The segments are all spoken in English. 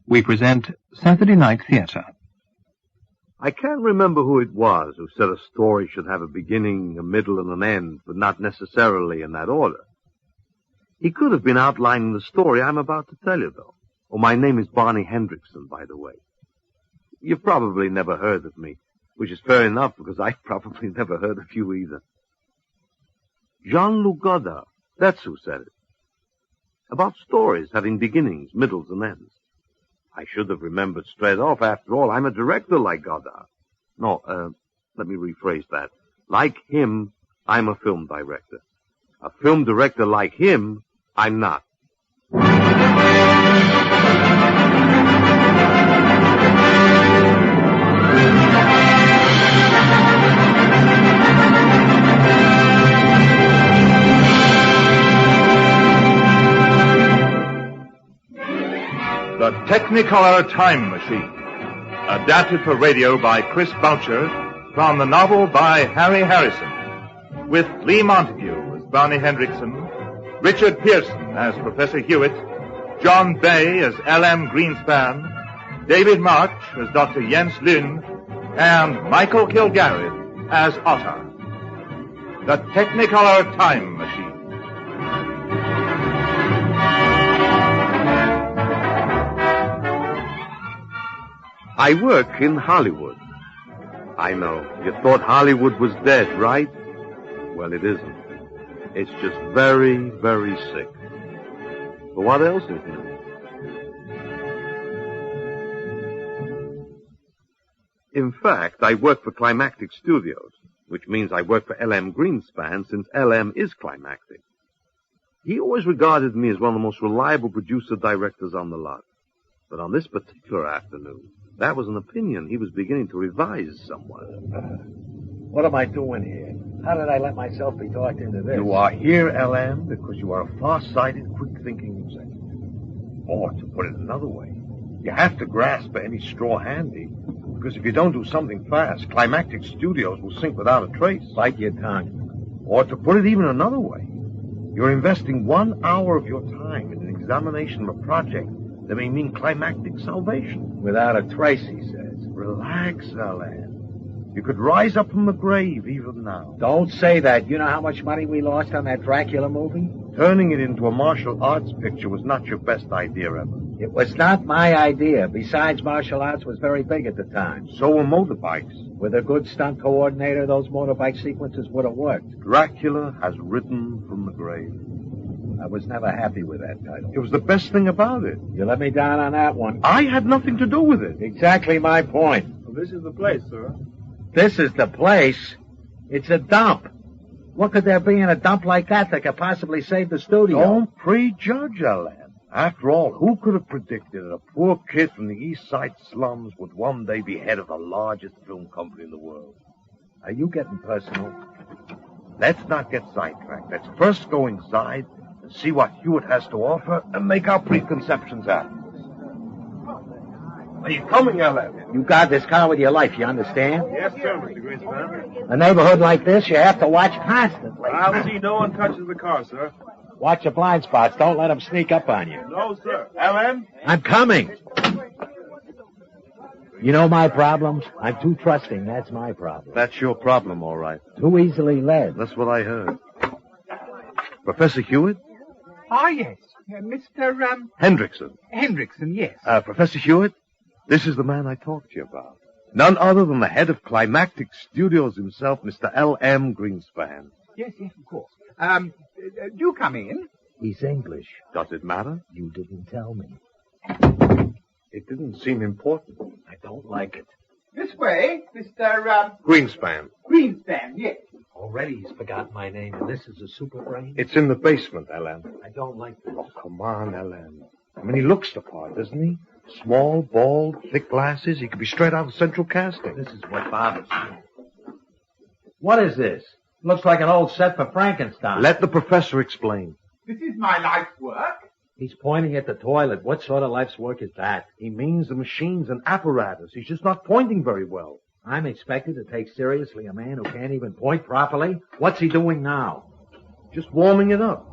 we present Saturday Night Theatre. I can't remember who it was who said a story should have a beginning, a middle, and an end, but not necessarily in that order. He could have been outlining the story I'm about to tell you, though. Oh, my name is Barney Hendrickson, by the way. You've probably never heard of me, which is fair enough, because I've probably never heard of you either. Jean-Luc Godard, that's who said it. About stories having beginnings, middles, and ends. I should have remembered straight off. After all, I'm a director like Godard. No, let me rephrase that. Like him, I'm a film director. A film director like him, I'm not. The Technicolor Time Machine, adapted for radio by Chris Boucher from the novel by Harry Harrison, with Lee Montague as Barney Hendrickson, Richard Pearson as Professor Hewitt, John Bay as L.M. Greenspan, David March as Dr. Jens Lynn, and Michael Kilgarry as Otter. The Technicolor Time Machine. I work in Hollywood. I know. You thought Hollywood was dead, right? Well, it isn't. It's just very, very sick. But what else is new? In fact, I work for Climactic Studios, which means I work for L.M. Greenspan, since L.M. is Climactic. He always regarded me as one of the most reliable producer-directors on the lot. But on this particular afternoon, that was an opinion he was beginning to revise somewhat. What am I doing here? How did I let myself be talked into this? You are here, L.M., because you are a far-sighted, quick-thinking executive. Or, to put it another way, you have to grasp at any straw handy, because if you don't do something fast, Climactic Studios will sink without a trace. Bite your tongue. Or, to put it even another way, you're investing 1 hour of your time in an examination of a project that may mean climactic salvation. Without a trace, he says. Relax, Alan. You could rise up from the grave even now. Don't say that. You know how much money we lost on that Dracula movie? Turning it into a martial arts picture was not your best idea ever. It was not my idea. Besides, martial arts was very big at the time. So were motorbikes. With a good stunt coordinator, those motorbike sequences would have worked. Dracula has risen from the grave. I was never happy with that title. It was the best thing about it. You let me down on that one. I had nothing to do with it. Exactly my point. Well, this is the place, sir. This is the place? It's a dump. What could there be in a dump like that could possibly save the studio? Don't prejudge, Alan. After all, who could have predicted that a poor kid from the East Side slums would one day be head of the largest film company in the world? Are you getting personal? Let's not get sidetracked. Let's first go inside and see what Hewitt has to offer and make our preconceptions afterwards. Are you coming, Alan? You guard this car with your life, you understand? Yes, sir, Mr. Greenspan. A neighborhood like this, you have to watch constantly. I'll see no one touches the car, sir. Watch your blind spots. Don't let them sneak up on you. No, sir. Alan? I'm coming. You know my problems? I'm too trusting. That's my problem. That's your problem, all right. Too easily led. That's what I heard. Professor Hewitt? Ah, yes. Mr. Hendrickson. Hendrickson, yes. Professor Hewitt, this is the man I talked to you about. None other than the head of Climactic Studios himself, Mr. L.M. Greenspan. Yes, of course. Do come in. He's English. Does it matter? You didn't tell me. It didn't seem important. I don't like it. This way, Mr. Greenspan. Greenspan, yes. Already he's forgotten my name, and this is a super brain? It's in the basement, L.M. I don't like this. Oh, come on, L.M. I mean, he looks the part, doesn't he? Small, bald, thick glasses. He could be straight out of Central Casting. This is what bothers me. What is this? Looks like an old set for Frankenstein. Let the professor explain. This is my life's work. He's pointing at the toilet. What sort of life's work is that? He means the machines and apparatus. He's just not pointing very well. I'm expected to take seriously a man who can't even point properly? What's he doing now? Just warming it up.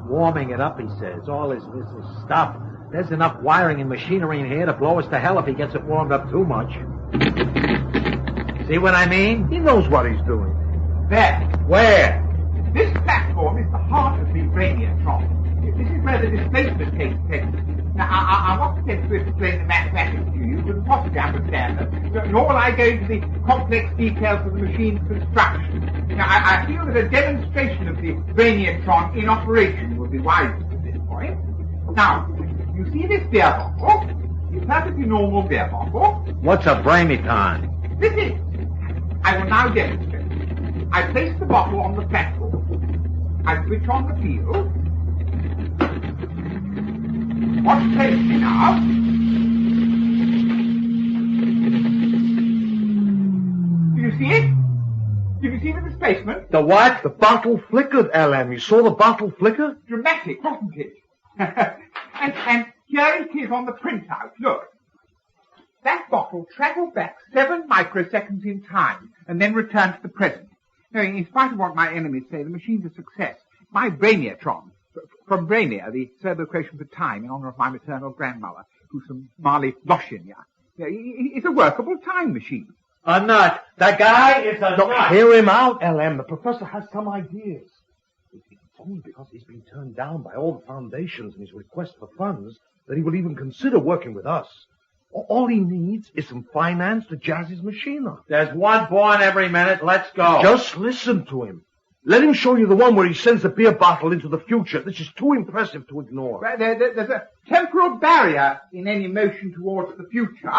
Warming it up, he says. All this is stuff. There's enough wiring and machinery in here to blow us to hell if he gets it warmed up too much. See what I mean? He knows what he's doing. There. Where? This platform is the heart of the radiatron. This is where the displacement takes place. Now, I want to explain the mathematics to you. You couldn't possibly understand them. Nor will I go into the complex details of the machine's construction. Now, I feel that a demonstration of the radiatron in operation would be wisest at this point. Now, you see this beer bottle? It's a perfectly normal beer bottle. What's a brainiton? This is. I will now demonstrate. I place the bottle on the platform. I switch on the field. Watch closely now. Do you see it? Do you see the displacement? The what? The bottle flickered, LM. You saw the bottle flicker? Dramatic, wasn't it? and here it is on the printout. Look. That bottle travelled back 7 microseconds in time and then returned to the present. Now, in spite of what my enemies say, the machine's a success. My brainiatron, from Brainier, the serbo-creation for time in honor of my maternal grandmother, who's from Mali, Loshinya, is a workable time machine. A nut. The guy is a nut. Hear him out, LM. The professor has some ideas. It's only because he's been turned down by all the foundations in his request for funds that he will even consider working with us. All he needs is some finance to jazz his machine up. There's one born every minute. Let's go. Just listen to him. Let him show you the one where he sends the beer bottle into the future. This is too impressive to ignore. There's a temporal barrier in any motion towards the future.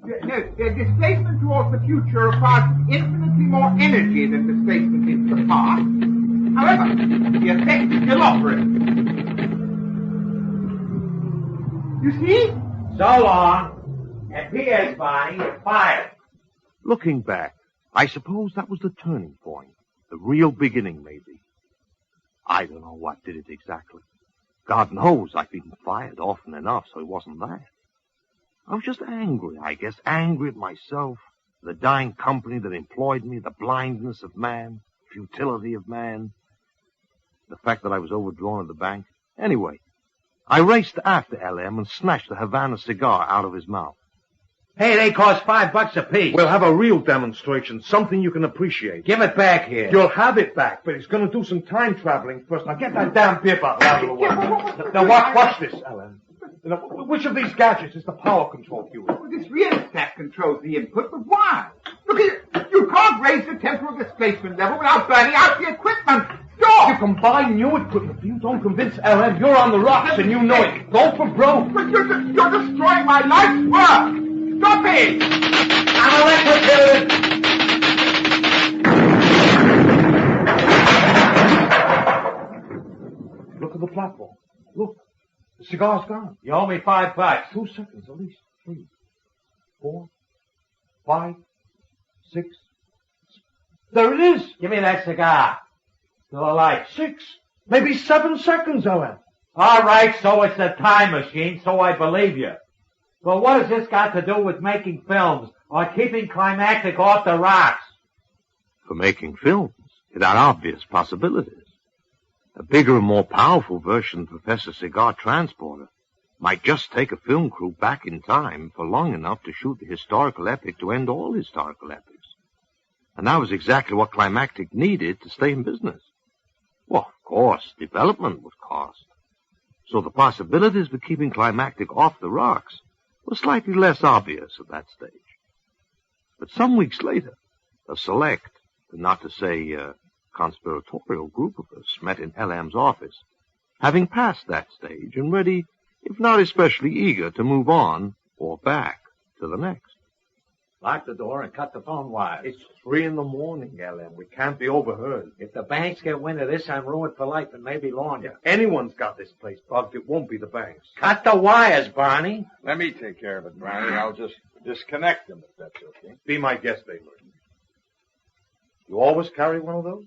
No, the displacement towards the future requires infinitely more energy than displacement into the past. However, the effect is still operating. You see? So long. And P.S. Barney, you're fired. Looking back, I suppose that was the turning point. The real beginning, maybe. I don't know what did it exactly. God knows I've been fired often enough, so it wasn't that. I was just angry, I guess, angry at myself, the dying company that employed me, the blindness of man, futility of man, the fact that I was overdrawn at the bank. Anyway, I raced after LM and snatched the Havana cigar out of his mouth. Hey, they cost $5 a piece. We'll have a real demonstration, something you can appreciate. Give it back here. You'll have it back, but he's going to do some time traveling first. Now get that damn beer bottle out of the way. Now watch this, Ellen. Which of these gadgets is the power control fuse? Well, this rheostat controls the input, but why? Look here, you can't raise the temporal displacement level without burning out the equipment. Stop! You can buy new equipment, but you don't convince LM. You're on the rocks, and you know it. Go for broke. But you're destroying my life's work. Stop it! I'm electrocuted! Look at the platform. Look. The cigar's gone. You owe me $5. 2 seconds at least. 3, 4, 5, 6. There it is. Give me that cigar. Still alight. 6, maybe 7 seconds, LM. All right, so it's a time machine, so I believe you. But what has this got to do with making films or keeping Climactic off the rocks? For making films, it had obvious possibilities. A bigger and more powerful version of Professor Cigar Transporter might just take a film crew back in time for long enough to shoot the historical epic to end all historical epics. And that was exactly what Climactic needed to stay in business. Well, of course, development would cost. So the possibilities for keeping Climactic off the rocks were slightly less obvious at that stage. But some weeks later, a select, not to say conspiratorial group of us met in LM's office, having passed that stage and ready, if not especially eager, to move on or back to the next. Lock the door and cut the phone wires. It's 3 in the morning, LM. We can't be overheard. If the banks get wind of this, I'm ruined for life and maybe longer. If anyone's got this place bugged, it won't be the banks. Cut the wires, Barney. Let me take care of it, Barney. I'll just disconnect them if that's okay. Be my guest, Baylor. You always carry one of those?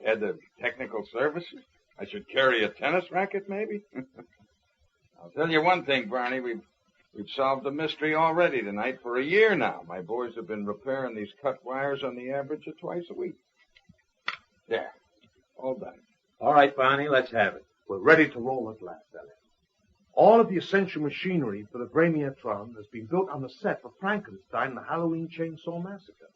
Head of technical services? I should carry a tennis racket, maybe? I'll tell you one thing, Barney. We've solved the mystery already tonight for a year now. My boys have been repairing these cut wires on the average of twice a week. There. All done. All right, Barney, let's have it. We're ready to roll at last, LM. All of the essential machinery for the Brainiatron has been built on the set for Frankenstein and the Halloween Chainsaw Massacre.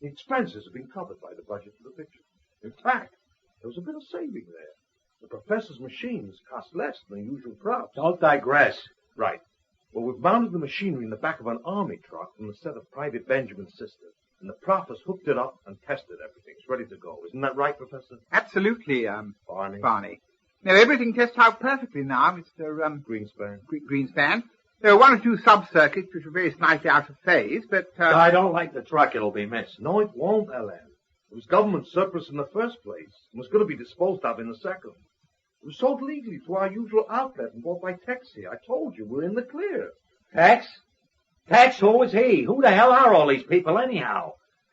The expenses have been covered by the budget for the picture. In fact, there was a bit of saving there. The professor's machines cost less than the usual props. Don't digress. Right. Well, we've mounted the machinery in the back of an army truck from the set of Private Benjamin's sister. And the prof has hooked it up and tested everything. It's ready to go. Isn't that right, Professor? Absolutely, Barney. Now, everything tests out perfectly now, Mr. Greenspan. Greenspan. There are one or two sub-circuits which are very slightly out of phase, but... I don't like the truck. It'll be missed. No, it won't, LM. It was government surplus in the first place and was going to be disposed of in the second. It was sold legally to our usual outlet and bought by Tex here. I told you, we're in the clear. Tex? Tex, who is he? Who the hell are all these people anyhow?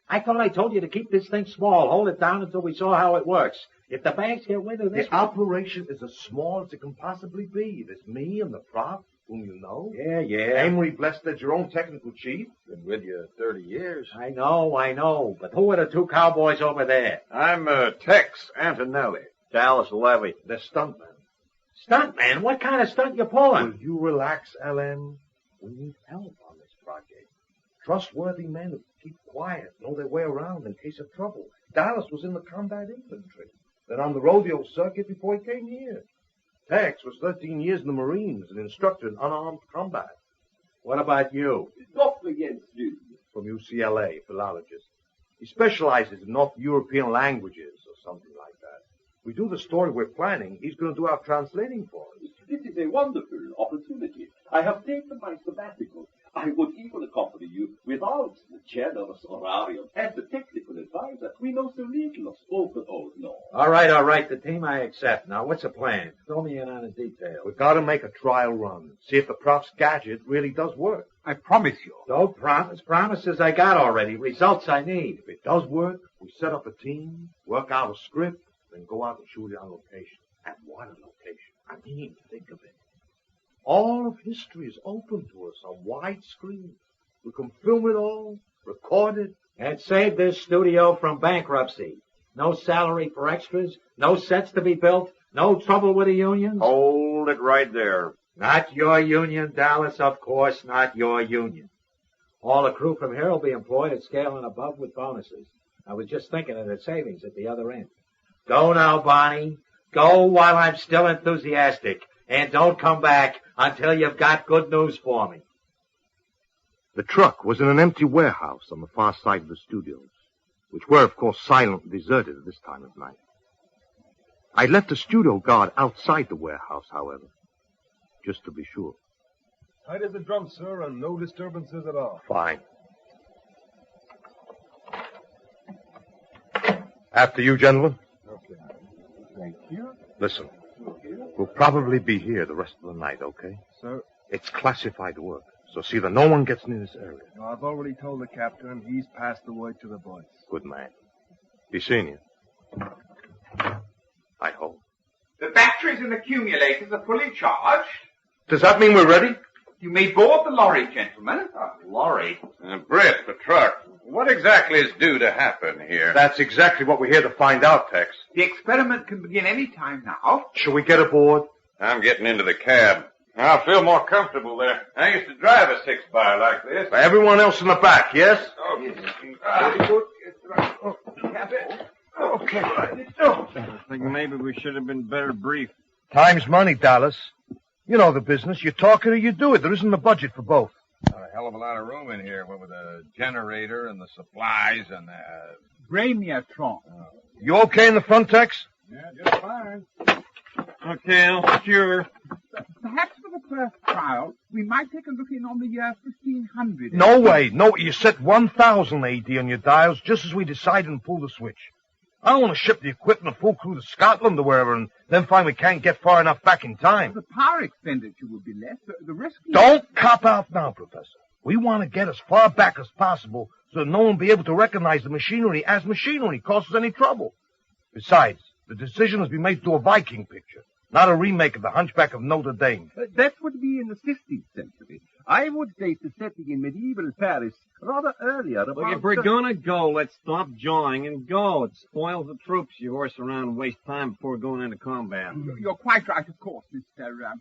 I thought I told you to keep this thing small, hold it down until we saw how it works. If the banks get wind of this... The operation is as small as it can possibly be. There's me and the prof, whom you know. Yeah. Amory Blestead, your own technical chief. Been with you 30 years. I know. But who are the two cowboys over there? I'm Tex Antonelli. Dallas Levy. They're stuntmen. Stuntman? What kind of stunt you pulling? Will you relax, LM? We need help on this project. Trustworthy men who keep quiet, know their way around in case of trouble. Dallas was in the combat infantry, then on the rodeo circuit before he came here. Tex was 13 years in the Marines, an instructor in unarmed combat. What about you? Doppelganger From UCLA, philologist. He specializes in North European languages or something like that. We do the story we're planning. He's going to do our translating for us. This is a wonderful opportunity. I have taken my sabbatical. I would even accompany you without the generous horarium and the technical advisor. We know so little of spoken old law. All right. The team I accept. Now, what's the plan? Fill me in on the details. We've got to make a trial run. See if the prof's gadget really does work. I promise you. Don't promise. Promises I got already. Results I need. If it does work, we set up a team, work out a script, then go out and shoot it on location. And what a location. I mean, think of it. All of history is open to us on wide screen. We can film it all, record it. And save this studio from bankruptcy. No salary for extras, no sets to be built, no trouble with the unions. Hold it right there. Not your union, Dallas, of course, not your union. All the crew from here will be employed at scale and above with bonuses. I was just thinking of the savings at the other end. Go now, Barney. Go while I'm still enthusiastic. And don't come back until you've got good news for me. The truck was in an empty warehouse on the far side of the studios, which were, of course, silent and deserted at this time of night. I left a studio guard outside the warehouse, however, just to be sure. Tight as a drum, sir, and no disturbances at all. Fine. After you, gentlemen. Okay. Thank you. Listen, we'll probably be here the rest of the night, okay? Sir? It's classified work, so see that no one gets near this area. No, I've already told the captain. He's passed the word to the boys. Good man. Be seeing you. I hope. The batteries and accumulators are fully charged. Does that mean we're ready? You may board the lorry, gentlemen. Lorry? Britt, the truck. What exactly is due to happen here? That's exactly what we're here to find out, Tex. The experiment can begin any time now. Shall we get aboard? I'm getting into the cab. I'll feel more comfortable there. I used to drive a 6-by like this. Everyone else in the back, yes? Okay. I think maybe we should have been better briefed. Time's money, Dallas. You know the business. You talk it or you do it. There isn't a budget for both. Got a hell of a lot of room in here, what with the generator and the supplies and the... Brainiatron. You okay in the front, Tex? Yeah, just fine. Okay, I'll secure. Perhaps for the first trial, we might take a look in on the year 1500. No way. No, you set 1,000 AD on your dials just as we decided and pull the switch. I don't want to ship the equipment and full crew to Scotland or wherever and then find we can't get far enough back in time. The power expenditure will be less. The risk... Don't cop out now, Professor. We want to get as far back as possible so that no one will be able to recognize the machinery as machinery, cause us any trouble. Besides, the decision has been made to a Viking picture, not a remake of The Hunchback of Notre Dame. That would be in the 16th century. I would date the setting in medieval Paris rather earlier. Look, if we're gonna go, let's stop jawing and go. It spoils the troops. You horse around and waste time before going into combat. You're quite right, of course, Mr.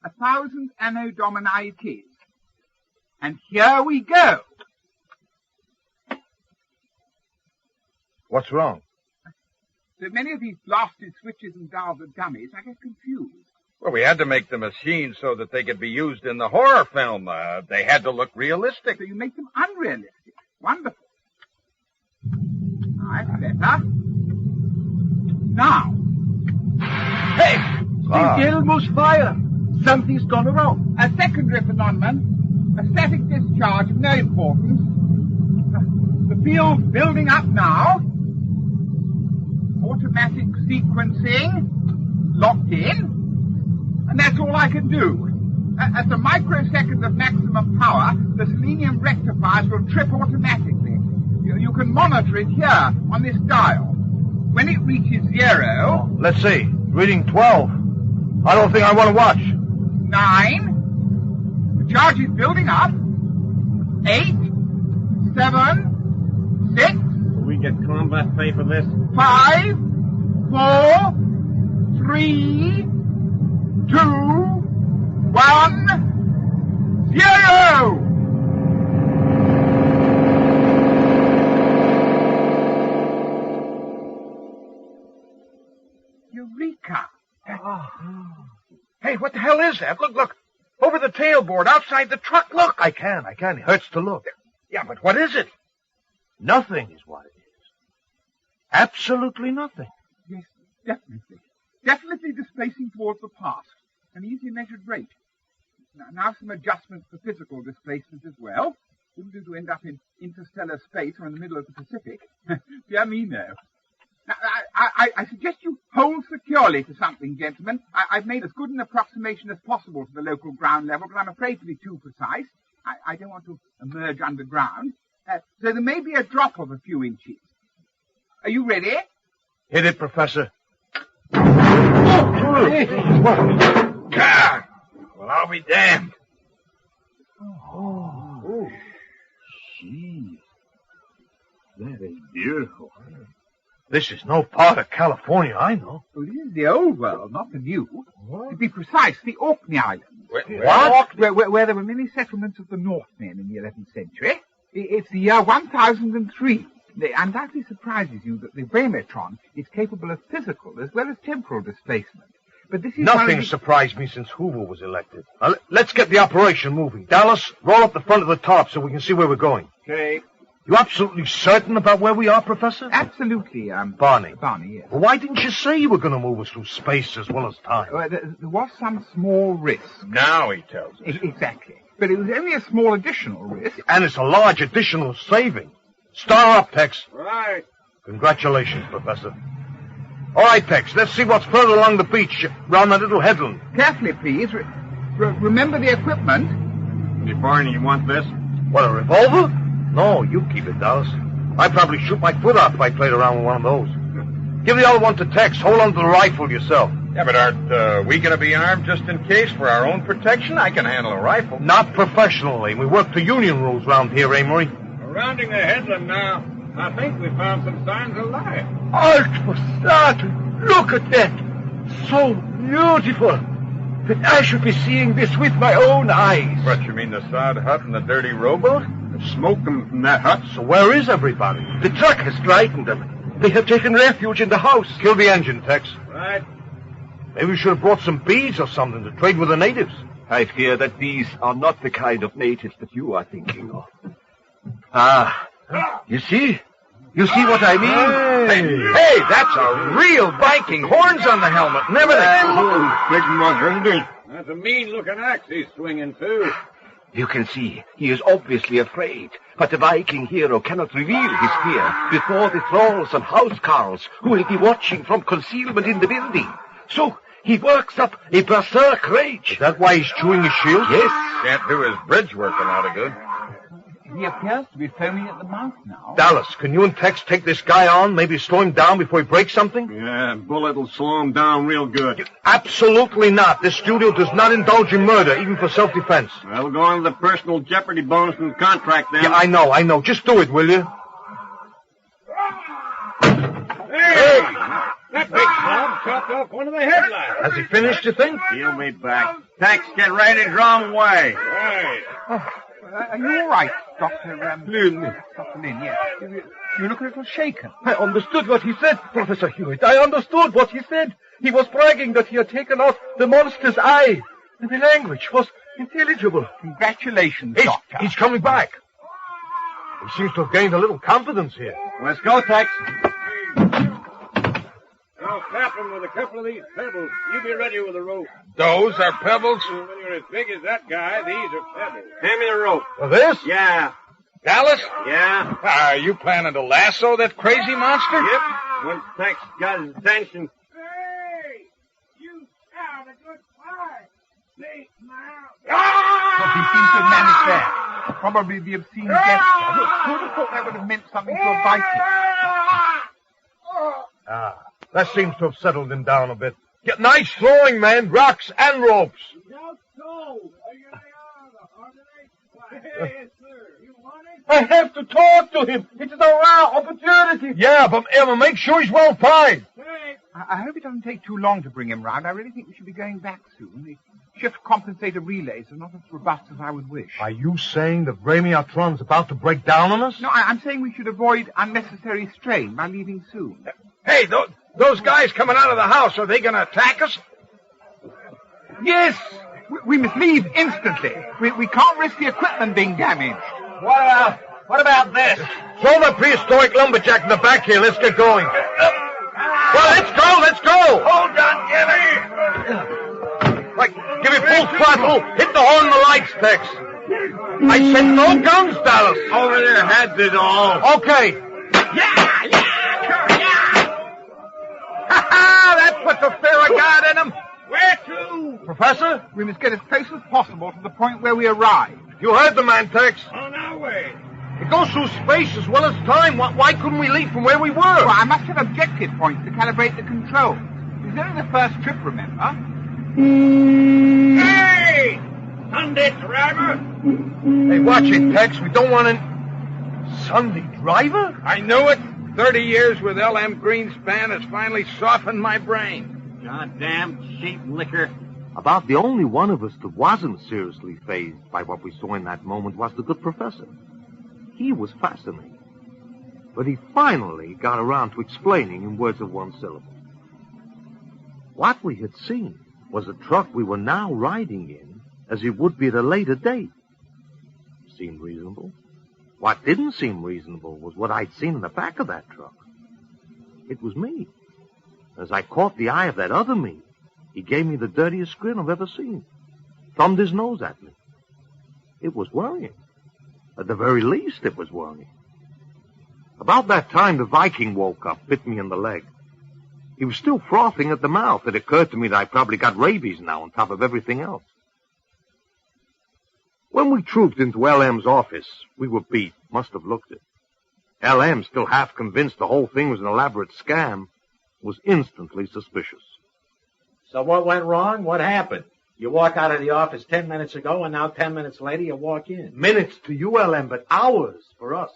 1,000 Anno Domini it is. And here we go. What's wrong? So many of these blasted switches and dials are dummies, I get confused. Well, we had to make the machines so that they could be used in the horror film. They had to look realistic. So you make them unrealistic. Wonderful. That's better. Now. Hey! The Elmo's fire! Something's gone wrong. A secondary phenomenon. A static discharge of no importance. The field's building up now. Automatic sequencing. Locked in. And that's all I can do. At the microsecond of maximum power, the selenium rectifiers will trip automatically. You can monitor it here on this dial. When it reaches 0... Let's see. Reading 12. I don't think I want to watch. 9. The charge is building up. 8. 7. 6. Will we get combat pay for this? 5. 4. 3. 2. 1. 0! Eureka! Hey, what the hell is that? Look. Over the tailboard, outside the truck. Look. I can. It hurts to look. Yeah, but what is it? Nothing is what it is. Absolutely nothing. Yes, definitely. Definitely displacing towards the past. An easy measured rate. Now some adjustments for physical displacement as well. Wouldn't do to end up in interstellar space or in the middle of the Pacific. Dear me, no. Now, I suggest you hold securely to something, gentlemen. I've made as good an approximation as possible to the local ground level, but I'm afraid to be too precise. I don't want to emerge underground. So there may be a drop of a few inches. Are you ready? Hit it, Professor. God! Well, I'll be damned. Oh. Gee. That is beautiful. This is no part of California, I know. Well, this is the old world, not the new. What? To be precise, the Orkney Islands. What? Where there were many settlements of the Northmen in the 11th century. It's the year 1003. It undoubtedly surprises you that the Baymatron is capable of physical as well as temporal displacement. But this is Nothing surprised me since Hoover was elected. Now, let's get the operation moving. Dallas, roll up the front of the top so we can see where we're going. Okay. You absolutely certain about where we are, Professor? Absolutely, Barney. Barney, yes. Well, why didn't you say you were going to move us through space as well as time? There was some small risk. Now he tells us. Exactly. But it was only a small additional risk. And it's a large additional saving. Star up, Tex. Right. Congratulations, Professor. All right, Tex, let's see what's further along the beach, round that little headland. Carefully, please. Remember the equipment. Hey, Barney, you want this? What, a revolver? No, you keep it, Dallas. I'd probably shoot my foot off if I played around with one of those. Give the other one to Tex. Hold on to the rifle yourself. Yeah, but aren't we going to be armed just in case for our own protection? I can handle a rifle. Not professionally. We work to union rules round here, Amory. We're rounding the headland now. I think we found some signs of life. Alt for startled. Look at that. So beautiful. That I should be seeing this with my own eyes. What, you mean the sod hut and the dirty rowboat? There's smoke coming from that hut. So where is everybody? The truck has frightened them. They have taken refuge in the house. Kill the engine, Tex. Right. Maybe we should have brought some beads or something to trade with the natives. I fear that these are not the kind of natives that you are thinking of. Ah, you see? You see what I mean? Hey, that's a real Viking. Horns on the helmet and everything. Big mother, isn't it? That's a mean-looking axe he's swinging, too. You can see, he is obviously afraid, but the Viking hero cannot reveal his fear before the thralls and housecarls who will be watching from concealment in the building. So, he works up a berserk rage. Is that why he's chewing his shield? Yes. Can't do his bridge work a lot of good. He appears to be foaming at the mouth now. Dallas, can you and Tex take this guy on? Maybe slow him down before he breaks something? Yeah, bullet will slow him down real good. Absolutely not. This studio does not indulge in murder, even for self-defense. Well, we'll go on to the personal jeopardy bonus in the contract then. Yeah, I know. Just do it, will you? Hey! That big club chopped off one of the headlines. Has he finished, you think? He'll be back. Tex, get ready to draw him away. Are you all right, Dr. Lynn? Dr. Lynn, yes. You look a little shaken. I understood what he said, Professor Hewitt. I understood what he said. He was bragging that he had taken out the monster's eye. And the language was intelligible. Congratulations, He's, Doctor. he's coming back. He seems to have gained a little confidence here. Let's go, Tex. I'll tap him with a couple of these pebbles. You be ready with a rope. Those are pebbles? When you're as big as that guy, these are pebbles. Hand me the rope. For this? Yeah. Dallas? Yeah. Are you planning to lasso that crazy monster? Yep. Once Tex got his attention. Hey! You sound a good fight. They smile. Ah! He seems to have managed that. Probably the obscene gesture. Who would have thought that would have meant something to a Viking? Ah, that seems to have settled him down a bit. Get nice throwing, man. Rocks and ropes. I have to talk to him. It is a rare opportunity. Yeah, but Emma, make sure he's well tied. I hope it doesn't take too long to bring him round. I really think we should be going back soon. The shift compensator relays are not as robust as I would wish. Are you saying that Ramiatron's about to break down on us? No, I'm saying we should avoid unnecessary strain by leaving soon. Hey, those guys coming out of the house, are they going to attack us? Yes! We must leave instantly. We can't risk the equipment being damaged. What about this? Throw the prehistoric lumberjack in the back here. Let's get going. Well, let's go. Hold on, Jimmy. Right, give me full throttle. Hit the horn and the lights, Tex. I said no guns, Dallas. Over their heads is all. Okay. Yeah! That puts a fear of God in him. Where to? Professor, We must get as close as possible to the point where we arrive. you heard the man, Tex. On our way. It goes through space as well as time. Why couldn't we leave from where we were? Well, I must have objective points to calibrate the controls. It's only the first trip, remember? Hey! Sunday driver. Hey, watch it, Tex. We don't want an Sunday driver? I knew it. 30 years with L.M. Greenspan has finally softened my brain. Goddamn cheap liquor. About the only one of us that wasn't seriously fazed by what we saw in that moment was the good professor. He was fascinated. But he finally got around to explaining in words of one syllable. What we had seen was a truck we were now riding in as it would be at a later date. Seemed reasonable. What didn't seem reasonable was what I'd seen in the back of that truck. It was me. As I caught the eye of that other me, he gave me the dirtiest grin I've ever seen. Thumbed his nose at me. It was worrying. At the very least, it was worrying. About that time, the Viking woke up, bit me in the leg. He was still frothing at the mouth. It occurred to me that I probably got rabies now on top of everything else. When we trooped into L.M.'s office, we were beat. Must have looked it. L.M., still half convinced the whole thing was an elaborate scam, was instantly suspicious. So what went wrong? What happened? You walk out of the office 10 minutes ago, and now 10 minutes later you walk in. Minutes to you, L.M., but hours for us.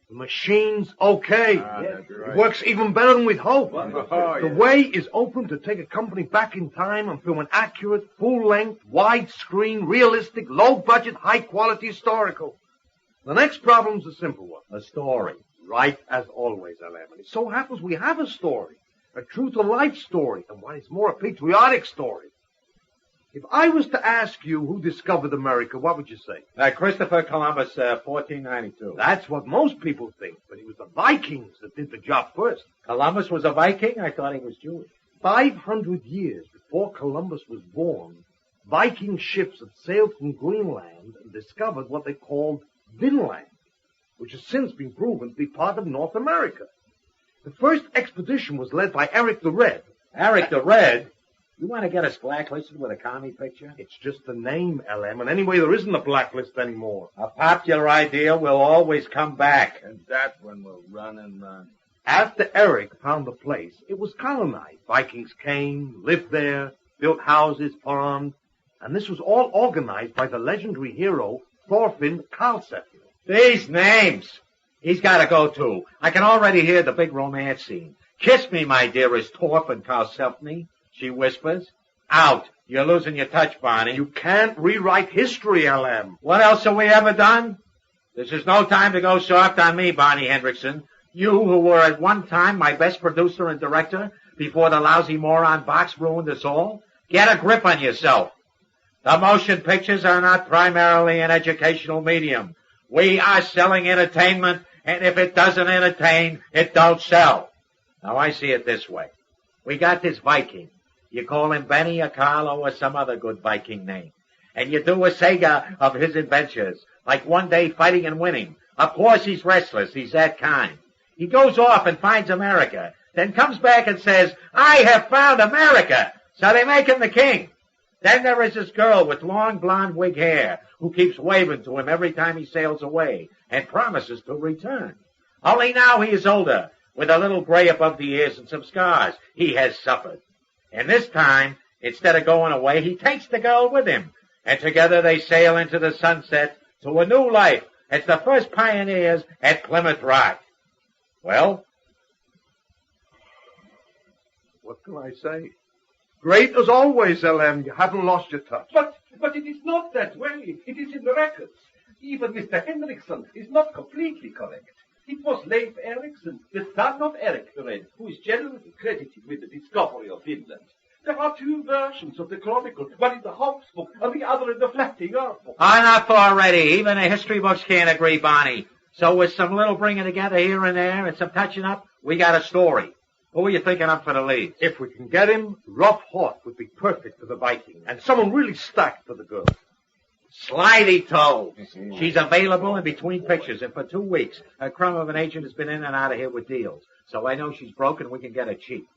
The machine's okay. That's right. It works even better than we'd hoped. Oh, The way is open to take a company back in time and film an accurate, full-length, widescreen, realistic, low-budget, high-quality historical. The next problem's a simple one. A story. Right as always, L.M. And it so happens we have a story. A true-to-life story. And what is more, a patriotic story. If I was to ask you who discovered America, what would you say? Christopher Columbus, 1492. That's what most people think, but it was the Vikings that did the job first. Columbus was a Viking? I thought he was Jewish. 500 years before Columbus was born, Viking ships had sailed from Greenland and discovered what they called Vinland, which has since been proven to be part of North America. The first expedition was led by Eric the Red. Eric the Red? You want to get us blacklisted with a commie picture? It's just the name, LM, and anyway, there isn't a blacklist anymore. A popular idea will always come back. And that's when we'll run and run. After Eric found the place, it was colonized. Vikings came, lived there, built houses, farmed, and this was all organized by the legendary hero Thorfinn Karlsefni. These names! He's got to go, too. I can already hear the big romance scene. Kiss me, my dearest Torp and Karlsefni, she whispers. Out. You're losing your touch, Barney. You can't rewrite history, LM. What else have we ever done? This is no time to go soft on me, Barney Hendrickson. You who were at one time my best producer and director before the lousy moron box ruined us all. Get a grip on yourself. The motion pictures are not primarily an educational medium. We are selling entertainment, and if it doesn't entertain, it don't sell. Now I see it this way. We got this Viking. You call him Benny or Carlo or some other good Viking name. And you do a saga of his adventures, like one day fighting and winning. Of course he's restless. He's that kind. He goes off and finds America, then comes back and says, I have found America. So they make him the king. Then there is this girl with long blonde wig hair who keeps waving to him every time he sails away and promises to return. Only now he is older, with a little gray above the ears and some scars. He has suffered. And this time, instead of going away, he takes the girl with him. And together they sail into the sunset to a new life as the first pioneers at Plymouth Rock. Well? What can I say? Great as always, LM. You haven't lost your touch. But it is not that way. It is in the records. Even Mr. Hendrickson is not completely correct. It was Leif Erikson, the son of Erik the Red, who is generally credited with the discovery of Finland. There are two versions of the chronicle, one in the Hobbes book and the other in the Flatting Earth book. Enough already. Even the history books can't agree, Barney. So with some little bringing together here and there and some touching up, we got a story. Who are you thinking up for the lead? If we can get him, Rough Hawk would be perfect for the Viking, and someone really stacked for the girl. Slidey Toe. She's available in between pictures, and for 2 weeks, her crumb of an agent has been in and out of here with deals. So I know she's broken, we can get her cheap.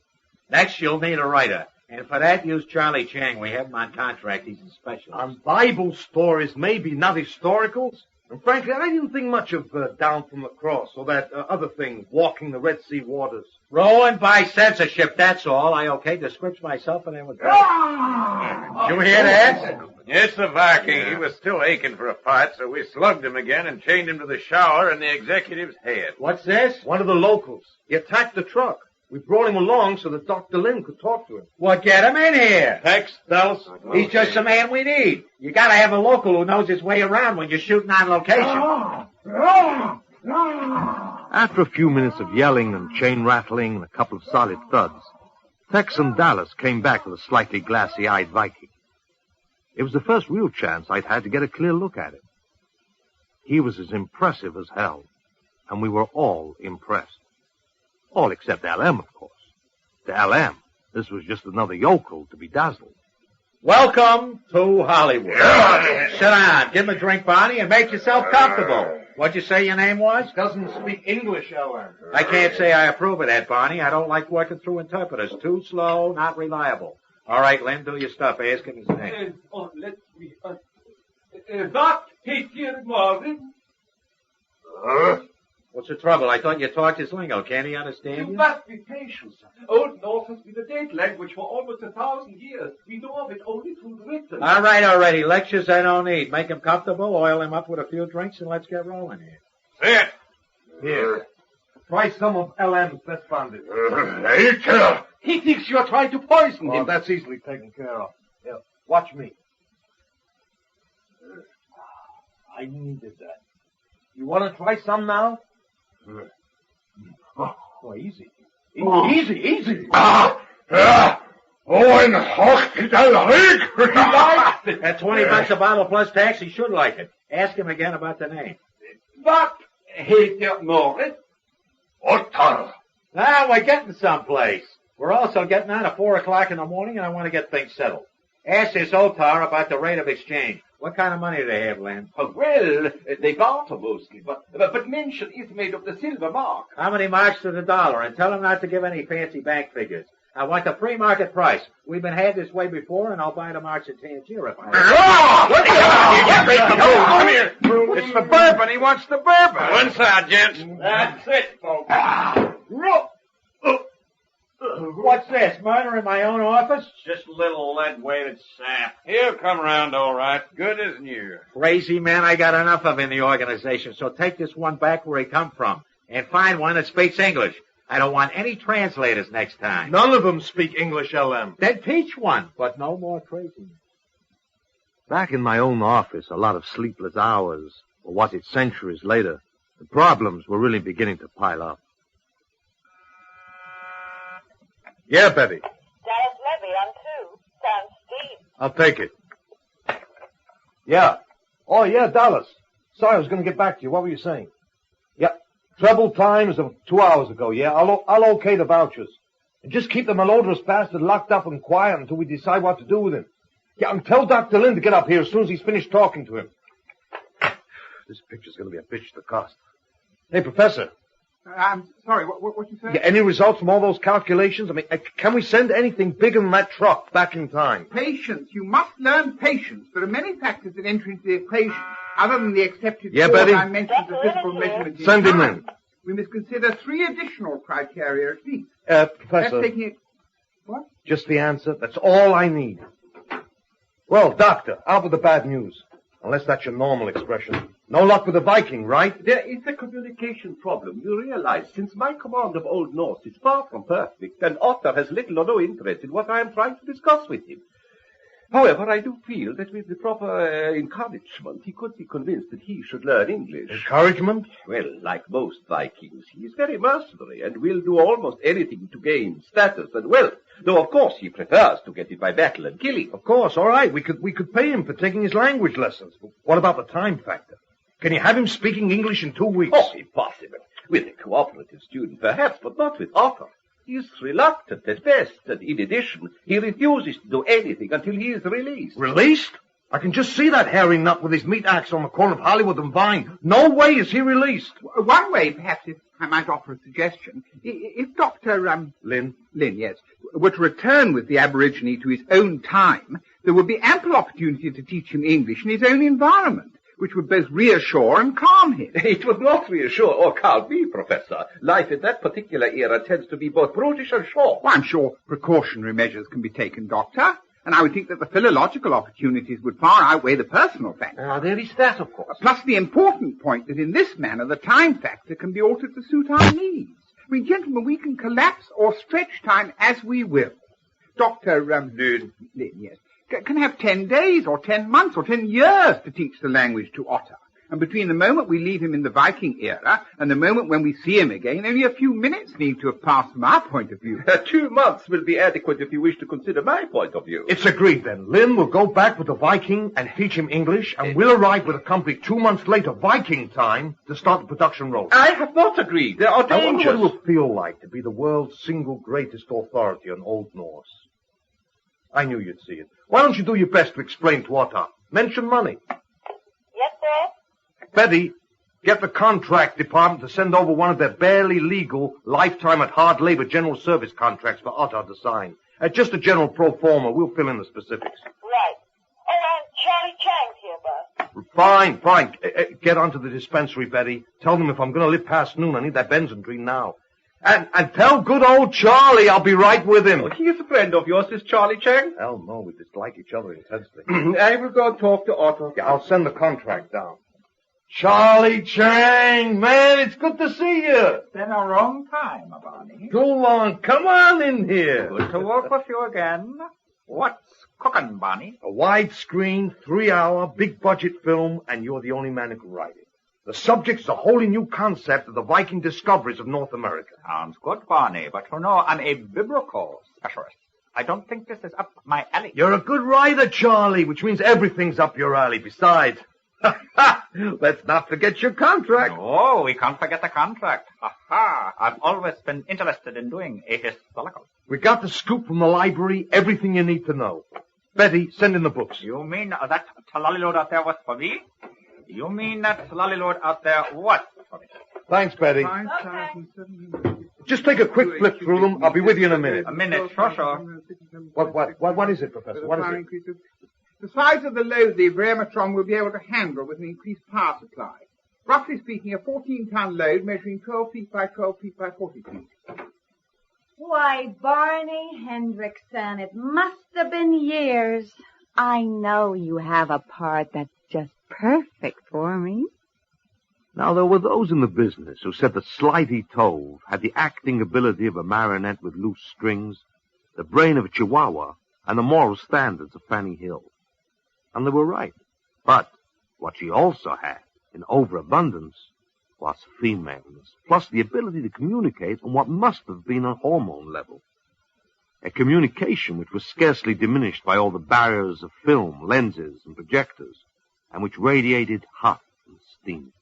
Next, you'll need a writer. And for that, use Charlie Chang. We have him on contract. He's a specialist. On Bible stories, maybe not historicals. And frankly, I didn't think much of Down from the Cross or that other thing, Walking the Red Sea Waters. Rolling by censorship, that's all. I okayed the scripts myself, and they were great. Did you hear that? Yes, the Viking. He was still aching for a fight, so we slugged him again and chained him to the shower in the executive's head. What's this? One of the locals. He attacked the truck. We brought him along so that Dr. Lin could talk to him. Well, get him in here. Tex, Dallas. He's just the man we need. You gotta have a local who knows his way around when you're shooting on location. After a few minutes of yelling and chain rattling and a couple of solid thuds, Tex and Dallas came back with a slightly glassy-eyed Viking. It was the first real chance I'd had to get a clear look at him. He was as impressive as hell, and we were all impressed. All except LM, of course. To LM, this was just another yokel to be dazzled. Welcome to Hollywood. Sit down, give him a drink, Barney, and make yourself comfortable. What'd you say your name was? Doesn't speak English, LM. I can't say I approve of that, Barney. I don't like working through interpreters. Too slow, not reliable. All right, Lynn, do your stuff. Ask him his name. Let me... What? Here, Marvin. What's the trouble? I thought you talked his lingo. Can't he understand You you? must be patient, sir. Old Norse has been a dead language for almost 1,000 years. We know of it only through the written. All right, already. Lectures I don't need. Make him comfortable, oil him up with a few drinks, and let's get rolling here. Sit. Here. Try some of LM's best bandit. He thinks you're trying to poison Oh, him. that's easily taken care of. Yeah, watch me. I needed that. You want to try some now? Oh, easy. Easy. Owen Hochgedelik. At $20 a bottle plus tax, he should like it. Ask him again about the name. What? Heter Norris? Ottar. Now we're getting someplace. We're also getting on at 4 o'clock in the morning, and I want to get things settled. Ask this Otar about the rate of exchange. What kind of money do they have, Len? Well, they barter mostly, but mention is made of the silver mark. How many marks to the dollar? And tell them not to give any fancy bank figures. I want the pre-market price. We've been had this way before, and I'll buy the marks at Tangier if I Come here. It's the bourbon. He wants the bourbon. One side, gents. That's it, folks. What's this, murder in my own office? Just a little lead-weighted sap. He'll come around all right. Good as new. Crazy man I got enough of in the organization, so take this one back where he come from, and find one that speaks English. I don't want any translators next time. None of them speak English, LM. Then teach one, but no more crazy. Back in my own office, a lot of sleepless hours, or was it centuries later, the problems were really beginning to pile up. Yeah, Betty. Dallas Levy on 2. Sounds steam. I'll take it. Yeah. Oh, yeah, Dallas. Sorry, I was going to get back to you. What were you saying? Yeah. Treble times of 2 hours ago, yeah. I'll okay the vouchers. And just keep the malodorous bastard locked up and quiet until we decide what to do with him. Yeah, and tell Dr. Lynn to get up here as soon as he's finished talking to him. This picture's going to be a bitch to cost. Hey, Professor. I'm sorry, what you say? Yeah, any results from all those calculations? I mean, can we send anything bigger than that truck back in time? Patience. You must learn patience. There are many factors that enter into the equation, other than the accepted Yeah, four Betty? dimensions of physical measurement. Send him in. We must consider 3 additional criteria at least. Professor. That's taking it... What? Just the answer. That's all I need. Well, Doctor, out with the bad news. Unless that's your normal expression. No luck with the Viking, right? There is a communication problem. You realize, since my command of Old Norse is far from perfect, and Otter has little or no interest in what I am trying to discuss with him. However, I do feel that with the proper encouragement, he could be convinced that he should learn English. Encouragement? Well, like most Vikings, he is very mercenary and will do almost anything to gain status and wealth. Though, of course, he prefers to get it by battle and killing. Of course, all right. We could pay him for taking his language lessons. But what about the time factor? Can you have him speaking English in 2 weeks? Oh, impossible. With a cooperative student, perhaps, but not with Otter. He is reluctant at best, and in addition, he refuses to do anything until he is released. Released? I can just see that hairy nut with his meat axe on the corner of Hollywood and Vine. No way is he released. One way, perhaps, if I might offer a suggestion, if Dr. Lynn, yes, were to return with the Aborigine to his own time, there would be ample opportunity to teach him English in his own environment, which would both reassure and calm him. It would not reassure or calm me, Professor. Life in that particular era tends to be both brutish and short. Well, I'm sure precautionary measures can be taken, Doctor, and I would think that the philological opportunities would far outweigh the personal factor. There is that, of course. Plus the important point that in this manner the time factor can be altered to suit our needs. I mean, gentlemen, we can collapse or stretch time as we will. Dr. Lynn, yes, can have 10 days or 10 months or 10 years to teach the language to Otter. And between the moment we leave him in the Viking era and the moment when we see him again, only a few minutes need to have passed from our point of view. 2 months will be adequate if you wish to consider my point of view. it's agreed then. Lynn will go back with the Viking and teach him English, and we'll arrive with a company 2 months later, Viking time, to start the production roll. I have not agreed. There are I wonder dangers. what it will feel like to be the world's single greatest authority on Old Norse. I knew you'd see it. Why don't you do your best to explain to Otter? Mention money. Yes, sir? Betty, get the contract department to send over one of their barely legal lifetime at hard labor general service contracts for Otter to sign. Just a general pro forma. We'll fill in the specifics. Right. Oh, and Charlie Chang's here, boss. Fine. Get onto the dispensary, Betty. Tell them if I'm going to live past noon, I need that Benzodrine now. And tell good old Charlie I'll be right with him. Oh, he is a friend of yours, this Charlie Chang. Hell no, we dislike each other intensely. I will go and talk to Otto. Yeah, I'll send the contract down. Charlie Chang, man, it's good to see you. It's been a long time, Barney. Too long. Come on in here. Good to work with you again. What's cooking, Barney? A widescreen, 3-hour, big-budget film, and you're the only man who can write it. The subject's a wholly new concept of the Viking discoveries of North America. Sounds good, Barney, but you know, I'm a biblical specialist. I don't think this is up my alley. You're a good writer, Charlie, which means everything's up your alley. Besides, let's not forget your contract. Oh, we can't forget the contract. Ha-ha. I've always been interested in doing a historical. We got the scoop from the library, everything you need to know. Betty, send in the books. You mean that Talalilord out there was for me? You mean that Talalilord out there was for me? Thanks, Betty. Just take a quick flip through them. I'll be with you in a minute. A minute, sure. What is it, Professor? What is it? The size of the load the Brematron will be able to handle with an increased power supply. Roughly speaking, a 14-ton load measuring 12 feet by 12 feet by 40 feet. Why, Barney Hendrickson, it must have been years. I know you have a part that's just perfect for me. Now, there were those in the business who said that Slighty Tove had the acting ability of a marionette with loose strings, the brain of a chihuahua, and the moral standards of Fanny Hill. And they were right. But what she also had, in overabundance, was femaleness, plus the ability to communicate on what must have been a hormone level. A communication which was scarcely diminished by all the barriers of film, lenses, and projectors, and which radiated hot and steam.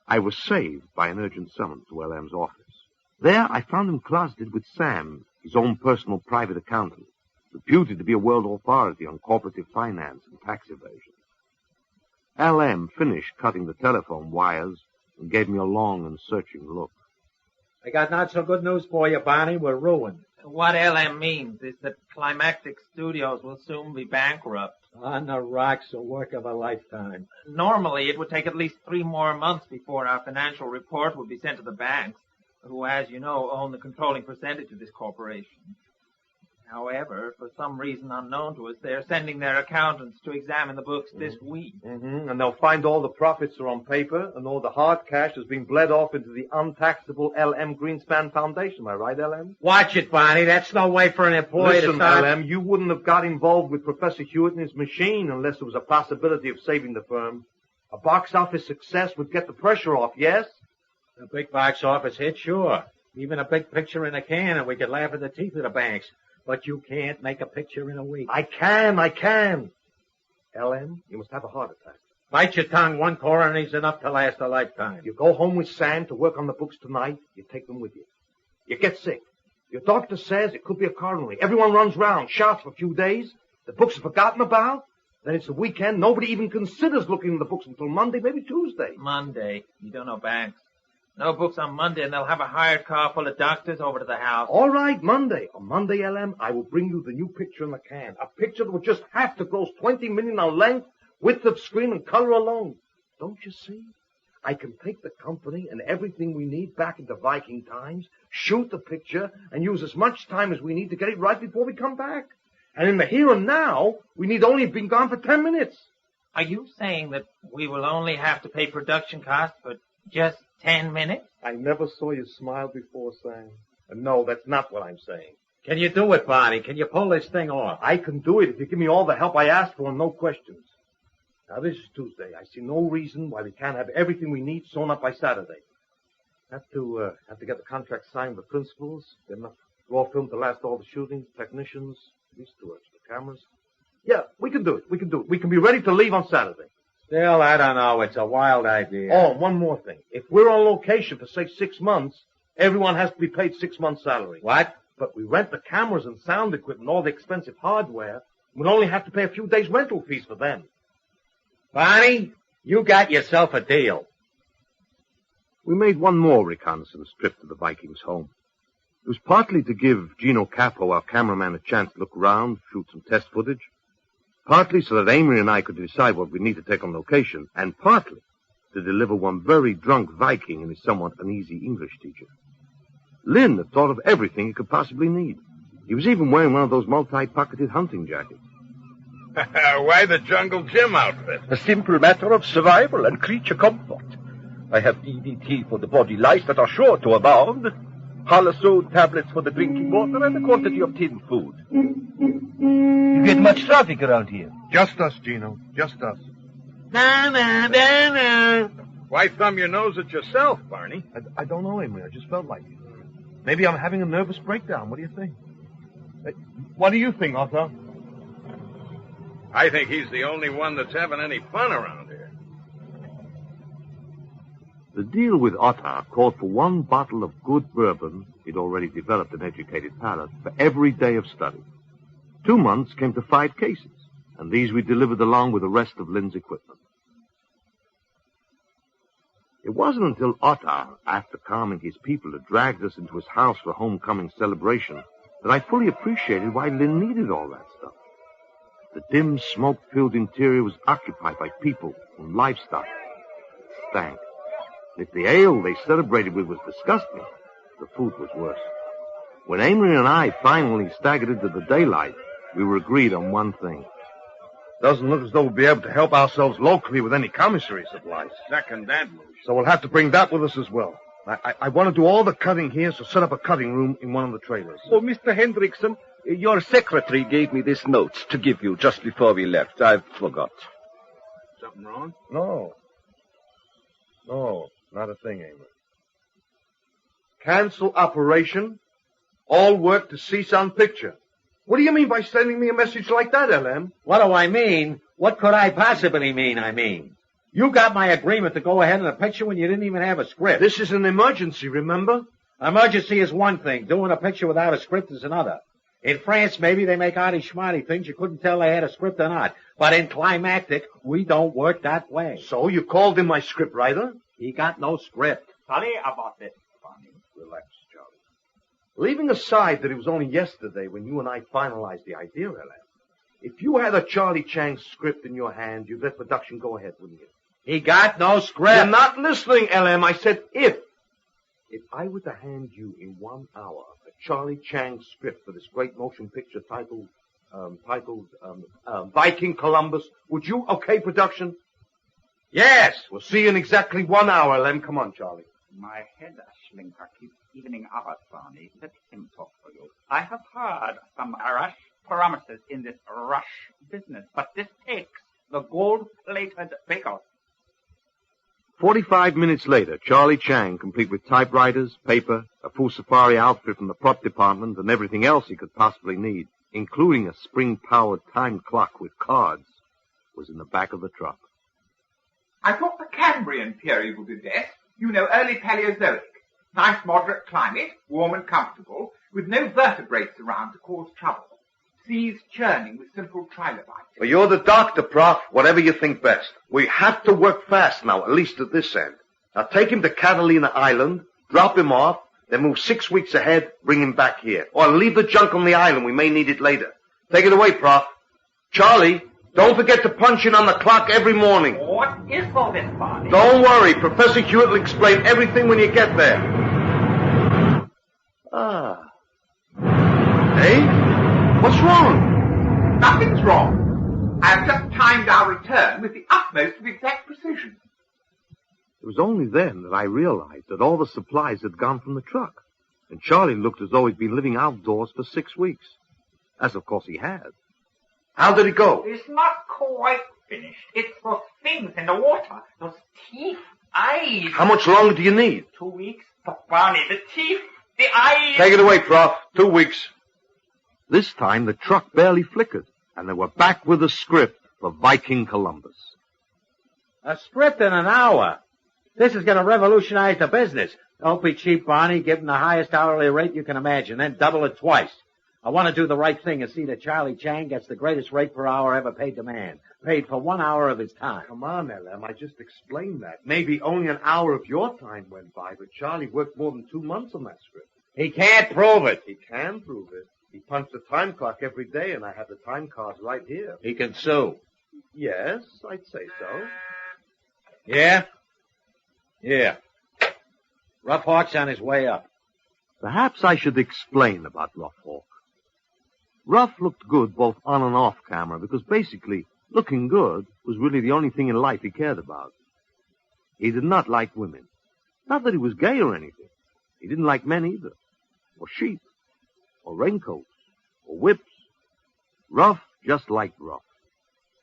I was saved by an urgent summons to LM's office. There I found him closeted with Sam, his own personal private accountant, reputed to be a world authority on cooperative finance and tax evasion. LM finished cutting the telephone wires and gave me a long and searching look. I got not so good news for you, Barney. We're ruined. What LM means is that Climactic Studios will soon be bankrupt. On the rocks, a work of a lifetime. Normally, it would take at least 3 more months before our financial report would be sent to the banks, who, as you know, own the controlling percentage of this corporation. However, for some reason unknown to us, they are sending their accountants to examine the books this week. Mm-hmm. And they'll find all the profits are on paper, and all the hard cash has been bled off into the untaxable LM Greenspan Foundation. Am I right, LM? Watch it, Barney. That's no way for an employee to Listen, start... LM, you wouldn't have got involved with Professor Hewitt and his machine unless there was a possibility of saving the firm. A box office success would get the pressure off, yes? A big box office hit, sure. Even a big picture in a can, and we could laugh at the teeth of the banks. But you can't make a picture in a week. I can. LM, you must have a heart attack. Bite your tongue. 1 coronar's enough to last a lifetime. You go home with Sam to work on the books tonight. You take them with you. You get sick. Your doctor says it could be a coronary. Everyone runs round, shouts for a few days. The books are forgotten about. Then it's the weekend. Nobody even considers looking at the books until Monday, maybe Tuesday. Monday. You don't know banks. No books on Monday, and they'll have a hired car full of doctors over to the house. All right, Monday. On Monday, LM, I will bring you the new picture in the can. A picture that will just have to gross 20 million on length, width of screen, and color alone. Don't you see? I can take the company and everything we need back into Viking times, shoot the picture, and use as much time as we need to get it right before we come back. And in the here and now, we need only have been gone for 10 minutes. Are you saying that we will only have to pay production costs for just 10 minutes? I never saw you smile before, Sam. And no, that's not what I'm saying. Can you do it, Barney? Can you pull this thing off? I can do it if you give me all the help I asked for and no questions. Now, this is Tuesday. I see no reason why we can't have everything we need sewn up by Saturday. Have to get the contract signed with principals, get enough raw film to last all the shooting, technicians, these 2 extra cameras. Yeah, we can do it. We can be ready to leave on Saturday. Still, I don't know. It's a wild idea. Oh, one more thing. If we're on location for, say, 6 months, everyone has to be paid 6 months' salary. What? But we rent the cameras and sound equipment, all the expensive hardware. We'll only have to pay a few days' rental fees for them. Barney, you got yourself a deal. We made one more reconnaissance trip to the Vikings' home. It was partly to give Gino Capo, our cameraman, a chance to look around, shoot some test footage. Partly so that Amory and I could decide what we need to take on location, and partly to deliver one very drunk Viking and his somewhat uneasy English teacher. Lynn had thought of everything he could possibly need. He was even wearing one of those multi-pocketed hunting jackets. Why the Jungle Gym outfit? A simple matter of survival and creature comfort. I have DDT for the body lice that are sure to abound, Halosode tablets for the drinking water, and a quantity of tinned food. You get much traffic around here? Just us, Gino. Just us. Why thumb your nose at yourself, Barney? I don't know, Amory. I just felt like it. Maybe I'm having a nervous breakdown. What do you think? What do you think, Otto? I think he's the only one that's having any fun around here. The deal with Ottar called for 1 bottle of good bourbon, he'd already developed an educated palate, for every day of study. 2 months came to 5 cases, and these we delivered along with the rest of Lynn's equipment. It wasn't until Ottar, after calming his people, had dragged us into his house for a homecoming celebration, that I fully appreciated why Lynn needed all that stuff. The dim, smoke-filled interior was occupied by people and livestock. It stank. If the ale they celebrated with was disgusting, the food was worse. When Amory and I finally staggered into the daylight, we were agreed on one thing. Doesn't look as though we'll be able to help ourselves locally with any commissary supplies. Second that motion. So we'll have to bring that with us as well. I want to do all the cutting here, so set up a cutting room in one of the trailers. Oh, Mr. Hendrickson, your secretary gave me this note to give you just before we left. I forgot. Something wrong? No, not a thing, Amos. Cancel operation. All work to cease on picture. What do you mean by sending me a message like that, LM? What do I mean? What could I possibly mean? You got my agreement to go ahead in a picture when you didn't even have a script. This is an emergency, remember? Emergency is one thing. Doing a picture without a script is another. In France, maybe they make arty-schmarty things. You couldn't tell they had a script or not. But in Climactic, we don't work that way. So you called in my script writer? He got no script. Sorry about this, Barney. Relax, Charlie. Leaving aside that it was only yesterday when you and I finalized the idea, LM, if you had a Charlie Chang script in your hand, you'd let production go ahead, wouldn't you? He got no script. You're not listening, LM. I said if. If I were to hand you in 1 hour a Charlie Chang script for this great motion picture titled Viking Columbus, would you okay production? Yes. We'll see you in exactly 1 hour, LM. Come on, Charlie. My head shlinker keeps evening out, Barney. Let him talk for you. I have heard some rash promises in this rush business, but this takes the gold-plated baker. 45 minutes later, Charlie Chang, complete with typewriters, paper, a full safari outfit from the prop department, and everything else he could possibly need, including a spring-powered time clock with cards, was in the back of the truck. I thought the Cambrian period would be best. You know, early Paleozoic. Nice moderate climate, warm and comfortable, with no vertebrates around to cause trouble. Seas churning with simple trilobites. Well, you're the doctor, Prof. Whatever you think best. We have to work fast now, at least at this end. Now take him to Catalina Island, drop him off, then move 6 weeks ahead, bring him back here. Or leave the junk on the island. We may need it later. Take it away, Prof. Charlie, don't forget to punch in on the clock every morning. What is all this, Barney? Don't worry. Professor Hewitt will explain everything when you get there. Hey? What's wrong? Nothing's wrong. I have just timed our return with the utmost of exact precision. It was only then that I realized that all the supplies had gone from the truck, and Charlie looked as though he'd been living outdoors for 6 weeks. As of course he had. How did it go? It's not quite finished. It's those things in the water. Those teeth, eyes. How much longer do you need? 2 weeks. But Barney, the teeth, the eyes. Take it away, Prof. 2 weeks. This time the truck barely flickered, and they were back with a script for Viking Columbus. A script in an hour. This is going to revolutionize the business. Don't be cheap, Barney. Give him the highest hourly rate you can imagine, then double it twice. I want to do the right thing and see that Charlie Chang gets the greatest rate per hour ever paid to man. Paid for 1 hour of his time. Come on, LM. I just explained that. Maybe only an hour of your time went by, but Charlie worked more than 2 months on that script. He can't prove it. He can prove it. He punched the time clock every day, and I have the time cards right here. He can sue. Yes, I'd say so. Yeah? Yeah. Rough Hawk's on his way up. Perhaps I should explain about Rough Hawk. Rough looked good both on and off camera because basically looking good was really the only thing in life he cared about. He did not like women. Not that he was gay or anything. He didn't like men either. Or sheep. Or raincoats. Or whips. Rough just liked Rough.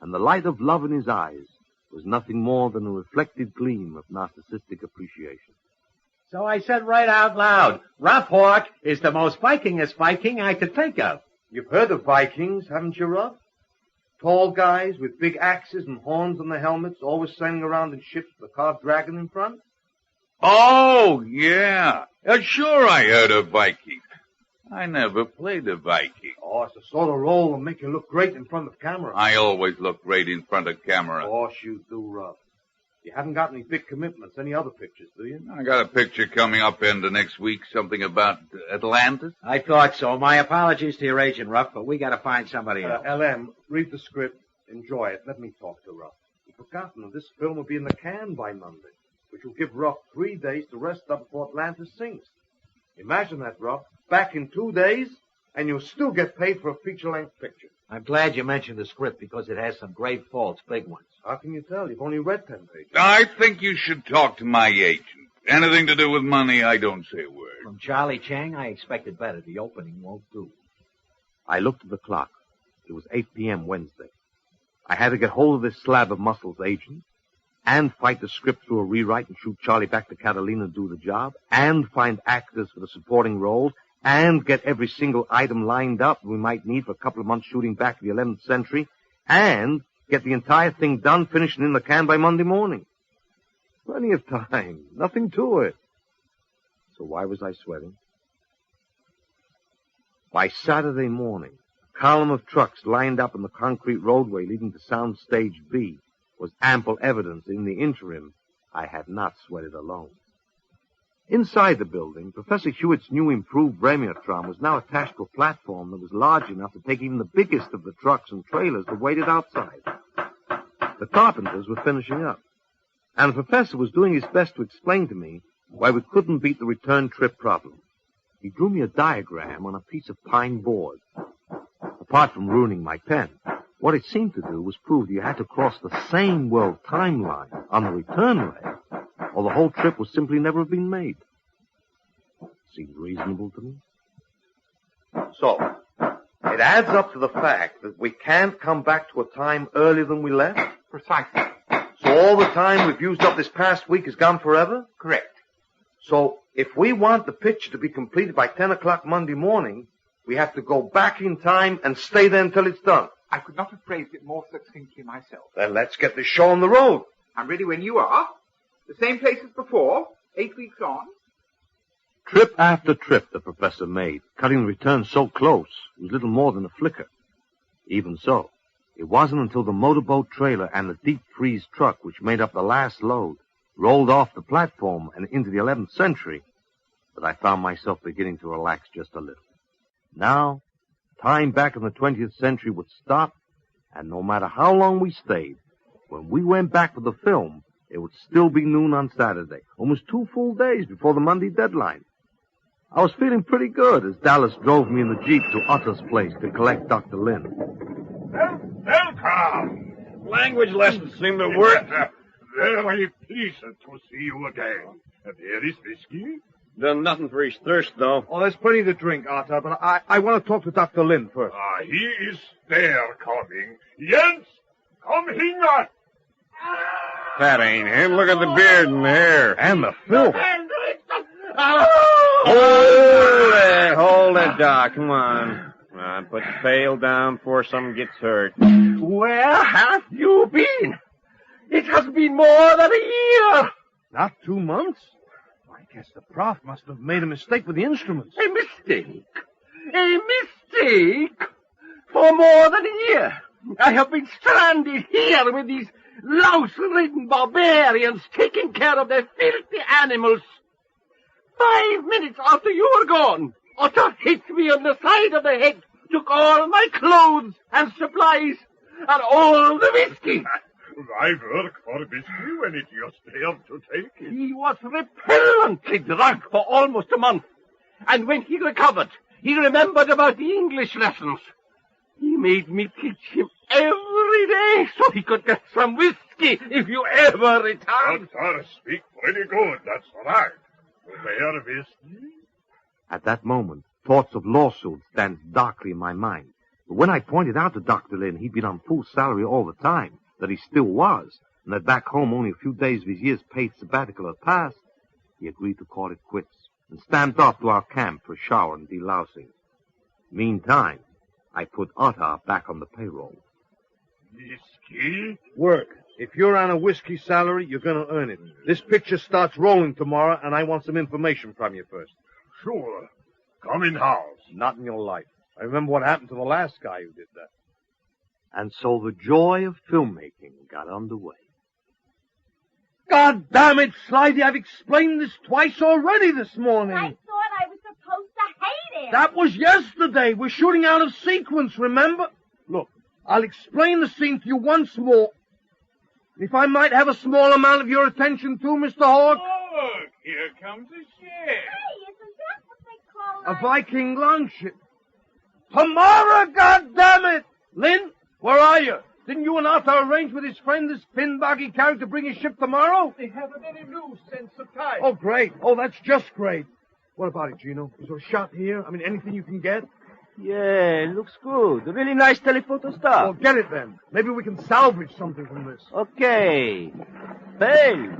And the light of love in his eyes was nothing more than a reflected gleam of narcissistic appreciation. So I said right out loud, Rough Hawk is the most Vikingest Viking I could think of. You've heard of Vikings, haven't you, Rough? Tall guys with big axes and horns on their helmets, always sailing around in ships with a carved dragon in front? Oh, yeah. Sure I heard of Viking. I never played a Viking. Oh, it's the sort of role that'll make you look great in front of camera. I always look great in front of camera. Of course you do, Rough. You haven't got any big commitments, any other pictures, do you? I got a picture coming up in the next week, something about Atlantis. I thought so. My apologies to your agent, Ruff, but we got to find somebody else. LM, read the script, enjoy it. Let me talk to Ruff. You've forgotten that this film will be in the can by Monday, which will give Ruff 3 days to rest up before Atlantis sinks. Imagine that, Ruff. Back in 2 days, and you'll still get paid for a feature-length picture. I'm glad you mentioned the script because it has some grave faults, big ones. How can you tell? You've only read 10 pages. I think you should talk to my agent. Anything to do with money, I don't say a word. From Charlie Chang, I expected better. The opening won't do. I looked at the clock. It was 8 p.m. Wednesday. I had to get hold of this slab of muscle's agent, and fight the script through a rewrite and shoot Charlie back to Catalina to do the job, and find actors for the supporting roles, and get every single item lined up we might need for a couple of months shooting back to the 11th century, and get the entire thing done, finished and in the can by Monday morning. Plenty of time. Nothing to it. So why was I sweating? By Saturday morning, a column of trucks lined up in the concrete roadway leading to Sound Stage B was ample evidence in the interim I had not sweated alone. Inside the building, Professor Hewitt's new improved Bremiotron was now attached to a platform that was large enough to take even the biggest of the trucks and trailers that waited outside. The carpenters were finishing up, and the professor was doing his best to explain to me why we couldn't beat the return trip problem. He drew me a diagram on a piece of pine board. Apart from ruining my pen, what it seemed to do was prove you had to cross the same world timeline on the return leg, or the whole trip would simply never have been made. Seemed reasonable to me. So, it adds up to the fact that we can't come back to a time earlier than we left? Precisely. So all the time we've used up this past week is gone forever? Correct. So, if we want the picture to be completed by 10 o'clock Monday morning, we have to go back in time and stay there until it's done. I could not have phrased it more succinctly myself. Then let's get this show on the road. I'm ready when you are. The same place as before, 8 weeks on. Trip after trip the professor made, cutting the return so close, it was little more than a flicker. Even so, it wasn't until the motorboat trailer and the deep freeze truck, which made up the last load, rolled off the platform and into the 11th century, that I found myself beginning to relax just a little. Now, time back in the 20th century would stop, and no matter how long we stayed, when we went back for the film, it would still be noon on Saturday, almost 2 full days before the Monday deadline. I was feeling pretty good as Dallas drove me in the Jeep to Utter's place to collect Dr. Lynn. Welcome. Language lessons seem to work. Very pleasant to see you again. There is whiskey. Done nothing for his thirst, though. Oh, there's plenty to drink, Arthur, but I want to talk to Dr. Lynn first. He is there coming. Jens, come here. That ain't him. Look at the beard and the hair. And the filth. Hold it, Doc. Come on. Put the pail down before someone gets hurt. Where have you been? It has been more than a year. Not 2 months? I guess the prof must have made a mistake with the instruments. A mistake? A mistake? For more than a year. I have been stranded here with these louse-ridden barbarians taking care of their filthy animals. 5 minutes after you were gone, Otter hit me on the side of the head, took all my clothes and supplies, and all the whiskey. Why work for whiskey when it's your turn to take it? He was repellently drunk for almost a month, and when he recovered, he remembered about the English lessons. He made me teach him every day so he could get some whiskey if you ever return. Sir, speak pretty good, that's right. Where whiskey? At that moment, thoughts of lawsuits danced darkly in my mind. But when I pointed out to Dr. Lynn he'd been on full salary all the time, that he still was, and that back home only a few days of his year's paid sabbatical had passed, he agreed to call it quits and stamped off to our camp for a shower and delousing. Meantime, I put Otter back on the payroll. Whiskey? Work. If you're on a whiskey salary, you're going to earn it. This picture starts rolling tomorrow, and I want some information from you first. Sure. Come in house. Not in your life. I remember what happened to the last guy who did that. And so the joy of filmmaking got underway. God damn it, Slidey, I've explained this twice already this morning. I thought I was supposed to hate him. That was yesterday. We're shooting out of sequence, remember? Look, I'll explain the scene to you once more. If I might have a small amount of your attention too, Mr. Hawk. Look, here comes a ship. Hey, isn't that what they call A Viking longship. Tomorrow, goddammit! Lynn, where are you? Didn't you and Arthur arrange with his friend, this Finbaggy character, to bring his ship tomorrow? They haven't any news since the time. Oh, great. Oh, that's just great. What about it, Gino? Is there a shot here? I mean, anything you can get? Yeah, looks good. Really nice telephoto stuff. Well, get it then. Maybe we can salvage something from this. Okay. Fail.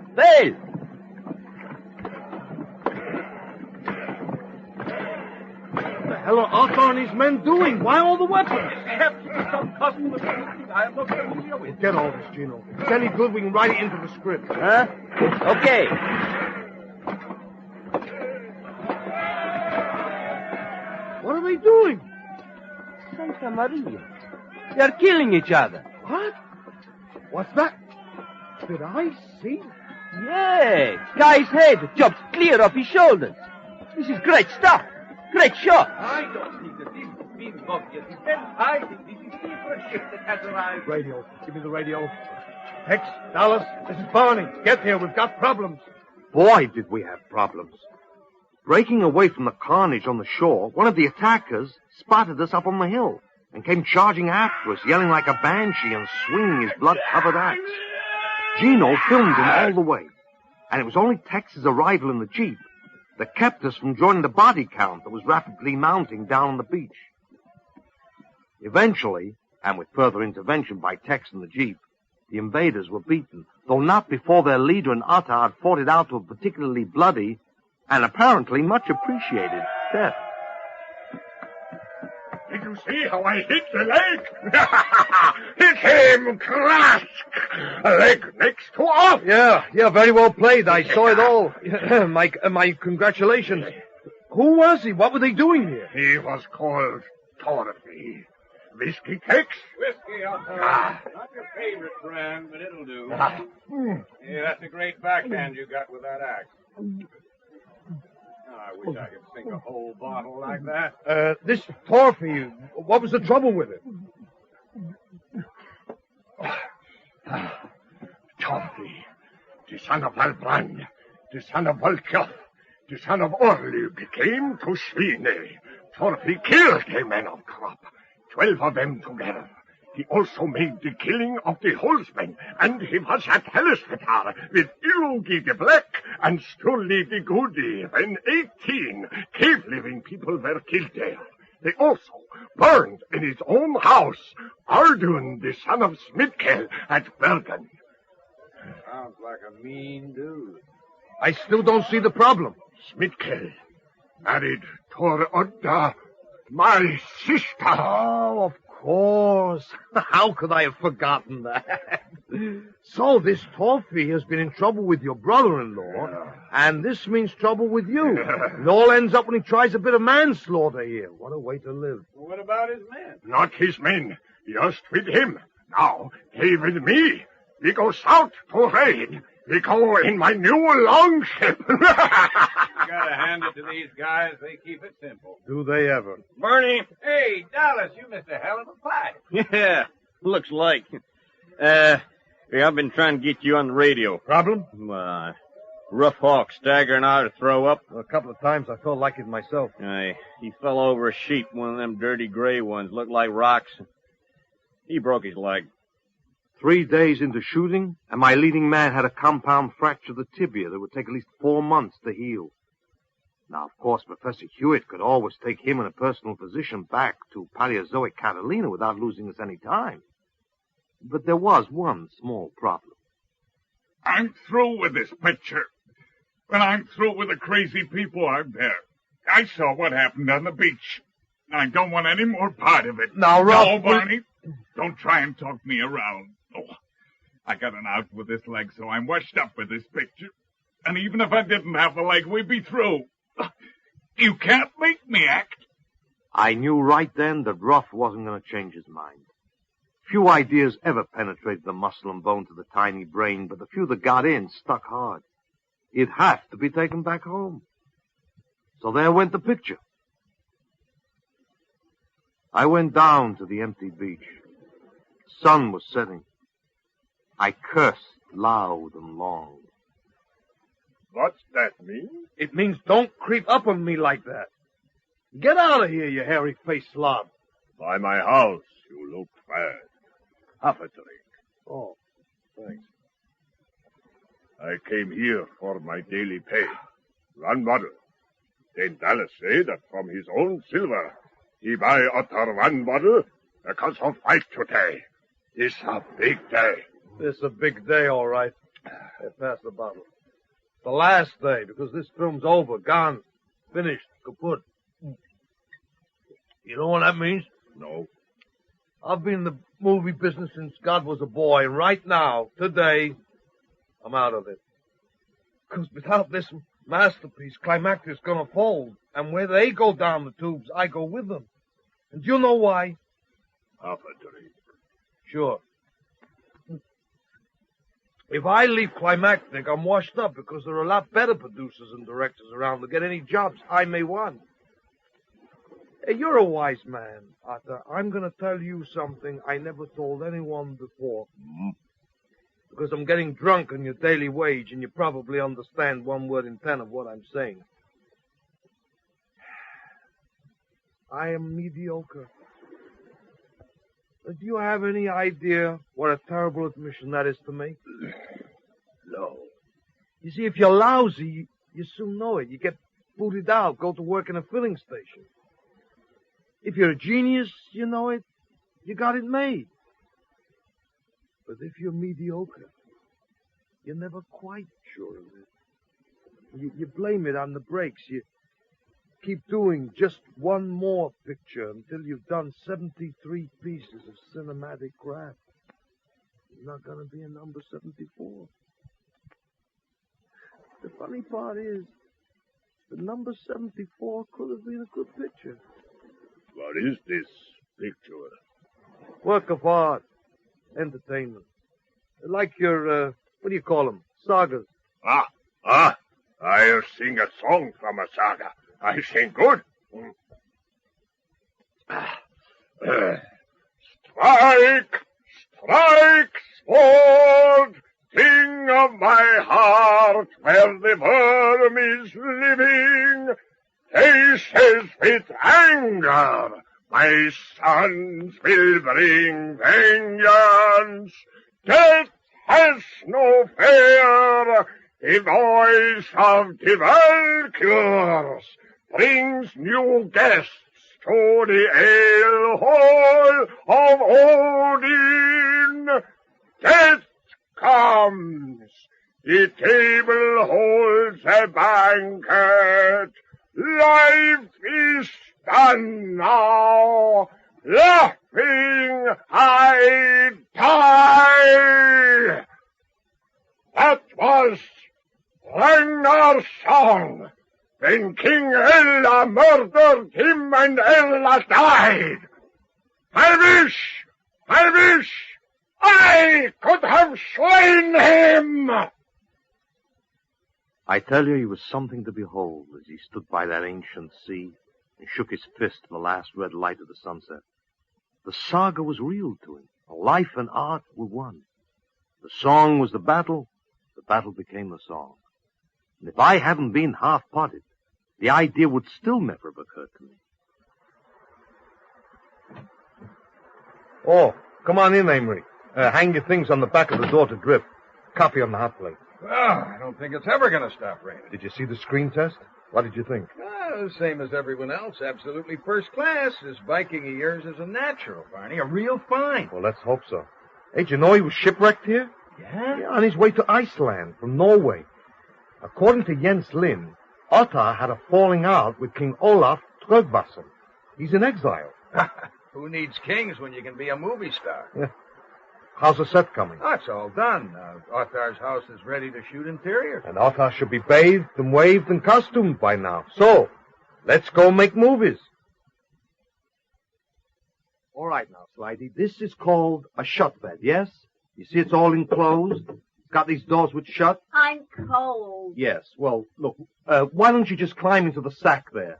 What the hell are Arthur and his men doing? Why all the weapons? Some customer I am not familiar with. Get all this, Gino. If it's any good, we can write it into the script. Huh? Okay. What are they doing? Santa Maria. They're killing each other. What? What's that? Did I see? Yeah. Guy's head chopped clear off his shoulders. This is great stuff. Great shot. I don't think that this means obvious defense. I think this is secret ship that has arrived. Radio. Give me the radio. Hex, Dallas, this is Barney. Get here. We've got problems. Boy, did we have problems. Breaking away from the carnage on the shore, one of the attackers spotted us up on the hill and came charging after us, yelling like a banshee and swinging his blood-covered axe. Gino filmed him all the way, and it was only Tex's arrival in the Jeep that kept us from joining the body count that was rapidly mounting down on the beach. Eventually, and with further intervention by Tex and the Jeep, the invaders were beaten, though not before their leader and Atta had fought it out to a particularly bloody and apparently much appreciated death. Did you see how I hit the leg? It came crash! A leg next to off. Yeah, very well played. I saw it all. My congratulations. Who was he? What were they doing here? He was called Dorothy. Whiskey, Tex? Whiskey, Not your favorite brand, but it'll do. Yeah, that's a great backhand you got with that axe. I wish I could sink a whole bottle like that. This Torphy, what was the trouble with it? Torphy, the son of Albrand, the son of Volkov, the son of Orlug, came to Sweeney. Torphy killed the men of Krop, 12 of them together. He also made the killing of the Holzmen, and he was at Hellesvetar with Ilgi the Black and Stulli the Goody when 18 cave-living people were killed there. They also burned in his own house Ardun, the son of Smidkel, at Bergen. Sounds like a mean dude. I still don't see the problem. Smidkel married Tor Odda, my sister. Oh, of course. How could I have forgotten that? So this Torphy has been in trouble with your brother-in-law, and this means trouble with you. It all ends up when he tries a bit of manslaughter here. What a way to live. Well, what about his men? Not his men, just with him. Now, he with me. We go south to raid. We go in my new longship. You gotta hand it to these guys. They keep it simple. Do they ever? Bernie! Hey, Dallas, you missed a hell of a fight. Yeah, looks like. I've been trying to get you on the radio. Problem? Rough Hawk staggering out to throw up. A couple of times I felt like it myself. He fell over a sheep, one of them dirty gray ones, looked like rocks. He broke his leg. 3 days into shooting, and my leading man had a compound fracture of the tibia that would take at least 4 months to heal. Now, of course, Professor Hewitt could always take him in a personal physician back to Paleozoic Catalina without losing us any time. But there was one small problem. I'm through with this picture. When I'm through with the crazy people out there. I saw what happened on the beach. I don't want any more part of it. Now, Ruff... No, Barney, don't try and talk me around. Oh, I got an out with this leg, so I'm washed up with this picture. And even if I didn't have the leg, we'd be through. You can't make me act. I knew right then that Ruff wasn't going to change his mind. Few ideas ever penetrated the muscle and bone to the tiny brain, but the few that got in stuck hard. It'd have to be taken back home. So there went the picture. I went down to the empty beach. Sun was setting. I cursed loud and long. What's that mean? It means don't creep up on me like that. Get out of here, you hairy-faced slob. By my house, you look bad. Half a drink. Oh, thanks. I came here for my daily pay. 1 bottle. Then Dallas say that from his own silver, he buy Otter 1 bottle because of fight today. It's a big day. It's a big day, all right. Hey, pass the bottle. The last day, because this film's over, gone, finished, kaput. You know what that means? No. I've been in the movie business since God was a boy, and right now, today, I'm out of it. Because without this masterpiece, Climactic's gonna fold. And where they go down the tubes, I go with them. And do you know why? Half a drink. Sure. If I leave Climactic, I'm washed up because there are a lot better producers and directors around to get any jobs I may want. Hey, you're a wise man, Arthur. I'm gonna tell you something I never told anyone before. Because I'm getting drunk on your daily wage, and you probably understand 1 word in 10 of what I'm saying. I am mediocre. Do you have any idea what a terrible admission that is to make? No. You see, if you're lousy, you soon know it. You get booted out, go to work in a filling station. If you're a genius, you know it. You got it made. But if you're mediocre, you're never quite sure of it. You blame it on the breaks. You keep doing just 1 more picture until you've done 73 pieces of cinematic craft. You're not going to be a number 74. The funny part is, the number 74 could have been a good picture. What is this picture? Work of art. Entertainment. Like your, what do you call them? Sagas. I sing a song from a saga. I sing good. Strike, strike, sword, king of my heart, where the worm is living, faces with anger. My sons will bring vengeance. Death has no fear. The voice of the Valkyrs brings new guests to the ale hall of Odin. Death comes. The table holds a banquet. Life is done now. Laughing I die. That was Ragnar's song when King Ella murdered him and Ella died. I wish I could have slain him. I tell you, he was something to behold as he stood by that ancient sea and shook his fist in the last red light of the sunset. The saga was real to him. Life and art were one. The song was the battle became the song. And if I hadn't been half-potted, the idea would still never have occurred to me. Oh, come on in, Amory. Hang your things on the back of the door to drip. Coffee on the hot plate. Well, I don't think it's ever going to stop raining. Did you see the screen test? What did you think? Same as everyone else. Absolutely first class. This Viking of yours is a natural, Barney. A real find. Well, let's hope so. Hey, did you know he was shipwrecked here? Yeah? On his way to Iceland from Norway. According to Jens Lind, Ottar had a falling out with King Olaf Tryggvason. He's in exile. Who needs kings when you can be a movie star? Yeah. How's the set coming? Oh, it's all done. Ottar's house is ready to shoot interior. And Ottar should be bathed and waved and costumed by now. So, let's go make movies. All right now, Slidey. This is called a shut bed, yes? You see it's all enclosed? It's got these doors which shut? I'm cold. Yes. Well, look, why don't you just climb into the sack there?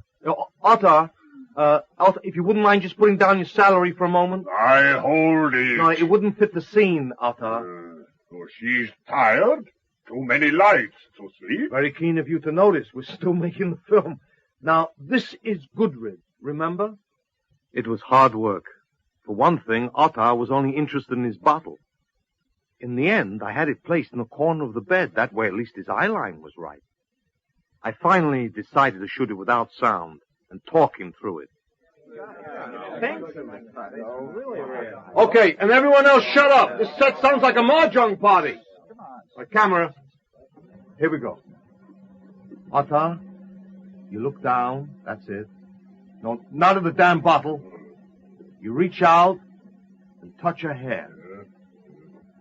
Ottar, if you wouldn't mind just putting down your salary for a moment. I hold it. No, it wouldn't fit the scene, Ottar. So she's tired. Too many lights to sleep. Very keen of you to notice. We're still making the film. Now, this is Goodrich, remember? It was hard work. For one thing, Ottar was only interested in his bottle. In the end, I had it placed in the corner of the bed. That way, at least his eye line was right. I finally decided to shoot it without sound and talk him through it. Okay, and everyone else shut up. This set sounds like a mahjong party. My camera. Here we go. Ottar, you look down. That's it. No, not at the damn bottle. You reach out and touch her hair.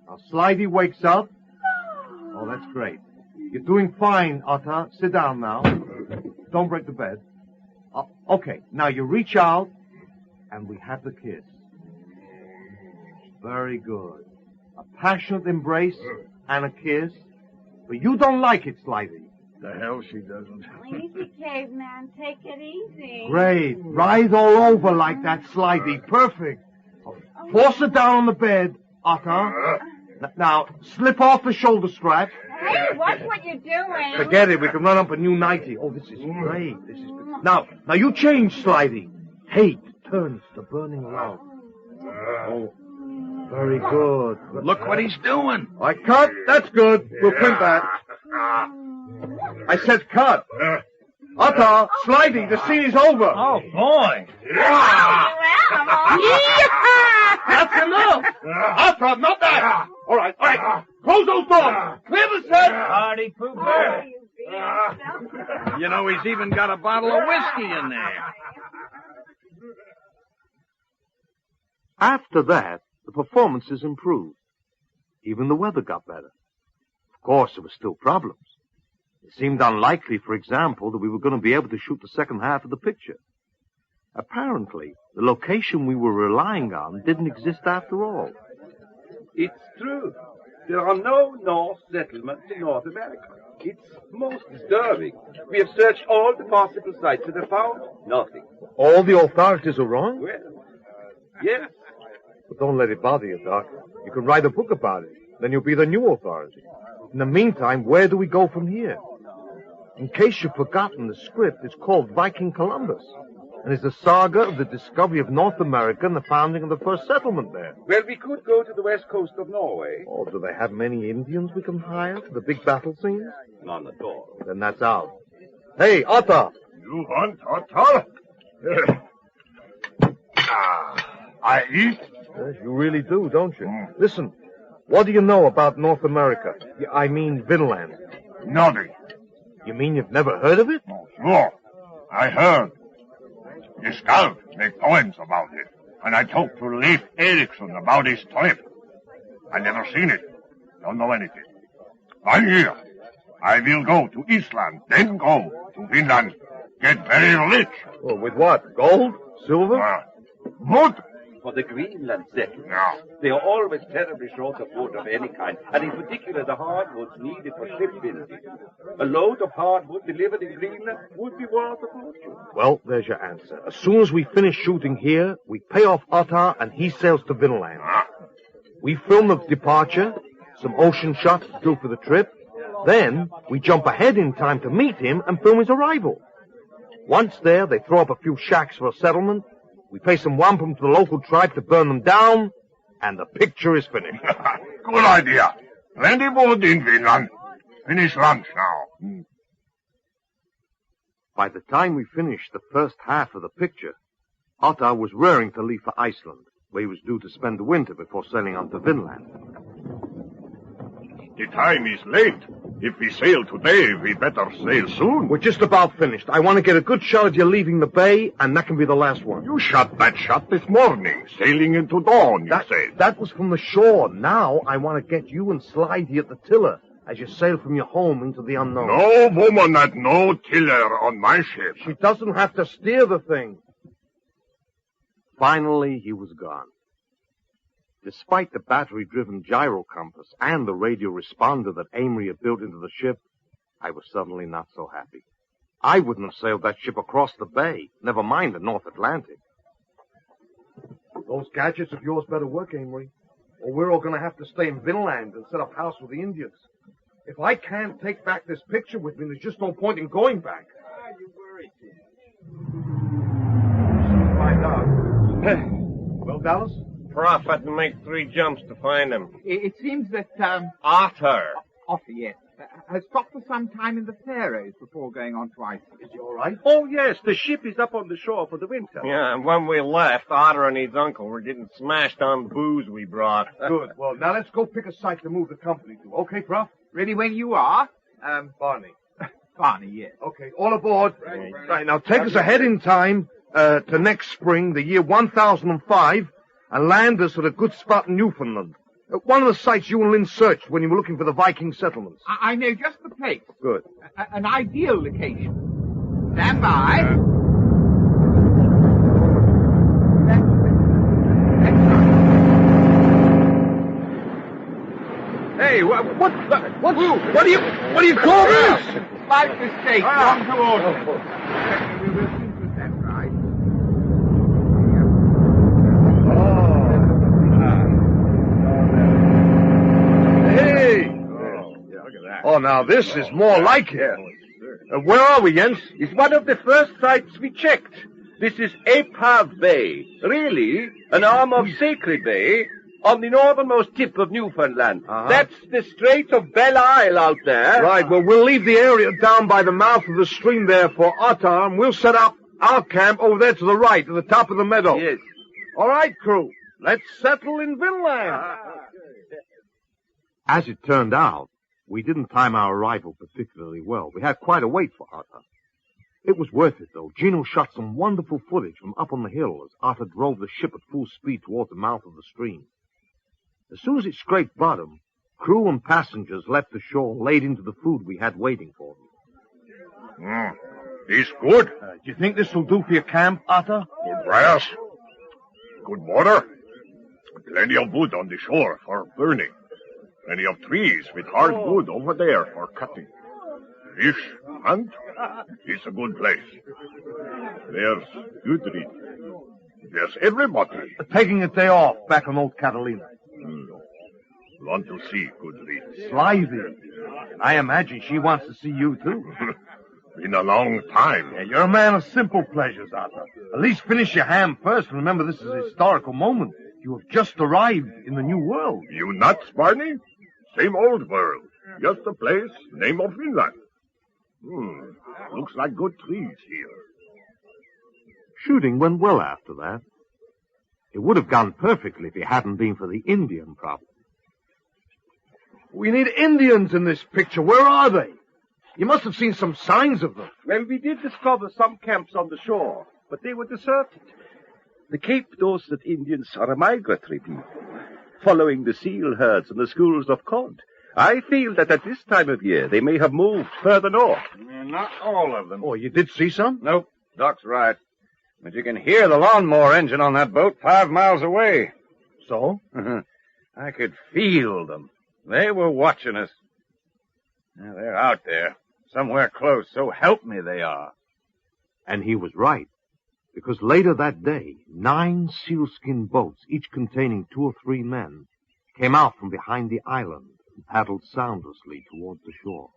Now, Slidey wakes up. Oh, that's great. You're doing fine, Ottar. Sit down now. Don't break the bed. Okay, now you reach out, and we have the kiss. Very good. A passionate embrace and a kiss. But you don't like it, Slidey. The hell she doesn't. Easy, caveman. Take it easy. Great. Writhe all over like that, Slidey. Perfect. Force it down on the bed, Ottar. Now, slip off the shoulder strap. Hey, watch what you're doing. Forget it. We can run up a new nightie. Oh, this is great. This is Now you change, Slidey. Hate turns to burning love. Oh, very good. Look what he's doing. All right, cut. That's good. We'll print that. I said cut. Ottar, Slidey, the scene is over. Oh, boy. That's enough. Ottar, not that. All right. Close those doors. Clear the set. Party pooper. You know, he's even got a bottle of whiskey in there. After that, the performances improved. Even the weather got better. Of course, there were still problems. It seemed unlikely, for example, that we were going to be able to shoot the second half of the picture. Apparently, the location we were relying on didn't exist after all. It's true. There are no Norse settlements in North America. It's most disturbing. We have searched all the possible sites and have found nothing. All the authorities are wrong? Well, yes. But don't let it bother you, Doc. You can write a book about it. Then you'll be the new authority. In the meantime, where do we go from here? In case you've forgotten, the script is called Viking Columbus, and is the saga of the discovery of North America and the founding of the first settlement there. Well, we could go to the west coast of Norway. Oh, do they have many Indians we can hire for the big battle scenes? None at all. Then that's out. Hey, Ottar! You want Ottar? I eat? Yes, you really do, don't you? Listen, what do you know about North America? I mean, Vinland. Nothing. You mean you've never heard of it? Oh, sure. I heard. The scouts make poems about it. And I talked to Leif Erikson about his trip. I never seen it. Don't know anything. 1 year. I will go to Iceland, then go to Finland. Get very rich. Oh, with what? Gold? Silver? Wood. For the Greenland settlements. Yeah. They are always terribly short of wood of any kind, and in particular the hardwoods needed for shipbuilding. A load of hardwood delivered in Greenland would be worth a fortune. Well, there's your answer. As soon as we finish shooting here, we pay off Ottar and he sails to Vinland. We film the departure, some ocean shots to do for the trip. Then we jump ahead in time to meet him and film his arrival. Once there, they throw up a few shacks for a settlement. We pay some wampum to the local tribe to burn them down, and the picture is finished. Good idea. Plenty wood in Finland. Finish lunch now. By the time we finished the first half of the picture, Ottar was raring to leave for Iceland, where he was due to spend the winter before sailing on to Vinland. The time is late. If we sail today, we better sail soon. We're just about finished. I want to get a good shot of you leaving the bay, and that can be the last one. You shot that shot this morning, sailing into dawn, you said. That was from the shore. Now I want to get you and Slidey at the tiller as you sail from your home into the unknown. No woman at no tiller on my ship. She doesn't have to steer the thing. Finally, he was gone. Despite the battery-driven gyro compass and the radio responder that Amory had built into the ship, I was suddenly not so happy. I wouldn't have sailed that ship across the bay, never mind the North Atlantic. Those gadgets of yours better work, Amory, or we're all going to have to stay in Vinland and set up house with the Indians. If I can't take back this picture with me, there's just no point in going back. You worry, kid. Find out. Well, Dallas? Prof had to make 3 jumps to find him. It seems that, Otter. Otter, yes, has stopped for some time in the Faroes before going on to Iceland. Is he all right? Oh, yes, the ship is up on the shore for the winter. Yeah, and when we left, Otter and his uncle were getting smashed on the booze we brought. Good. Well, now let's go pick a site to move the company to. Okay, Prof? Ready when you are? Barney. Barney, yes. Okay, all aboard. Right, now take us ahead in time to next spring, the year 1005, and land us at a good spot in Newfoundland. One of the sites you and Lynn searched when you were looking for the Viking settlements. I know just the place. Good. An ideal location. Stand by. Hey, what do you call this? Slight mistake. Wrong to order. We will see to that, right? Hey! Oh, now this is more like it. Where are we, Jens? It's one of the first sites we checked. This is Epave Bay. Really, an arm of Sacred Bay on the northernmost tip of Newfoundland. That's the Strait of Belle Isle out there. Right, well, we'll leave the area down by the mouth of the stream there for Otter, and we'll set up our camp over there to the right, at the top of the meadow. Yes. All right, crew. Let's settle in Vinland. As it turned out, we didn't time our arrival particularly well. We had quite a wait for Otter. It was worth it, though. Gino shot some wonderful footage from up on the hill as Otter drove the ship at full speed toward the mouth of the stream. As soon as it scraped bottom, crew and passengers left the shore and laid into the food we had waiting for them. This good? Do you think this will do for your camp, Otter? Good grass. Good water. Plenty of wood on the shore for burning. Plenty of trees with hard wood over there for cutting. Fish, hunt. It's a good place. There's good reading. There's everybody. Taking a day off back on Old Catalina. Want to see good reading. Slithy. I imagine she wants to see you, too. Been a long time. Yeah, you're a man of simple pleasures, Otter. At least finish your ham first and remember this is a historical moment. You have just arrived in the new world. You nuts, Barney? Same old world. Just a place, name of Finland. Looks like good trees here. Shooting went well after that. It would have gone perfectly if it hadn't been for the Indian problem. We need Indians in this picture. Where are they? You must have seen some signs of them. Well, we did discover some camps on the shore, but they were deserted. The Cape Dorset Indians are a migratory people, following the seal herds and the schools of cod. I feel that at this time of year they may have moved further north. Not all of them. Oh, you did see some? Nope. Doc's right. But you can hear the lawnmower engine on that boat 5 miles away. So? I could feel them. They were watching us. Now, they're out there, somewhere close, so help me they are. And he was right, because later that day, 9 sealskin boats, each containing 2 or 3 men, came out from behind the island and paddled soundlessly towards the shore.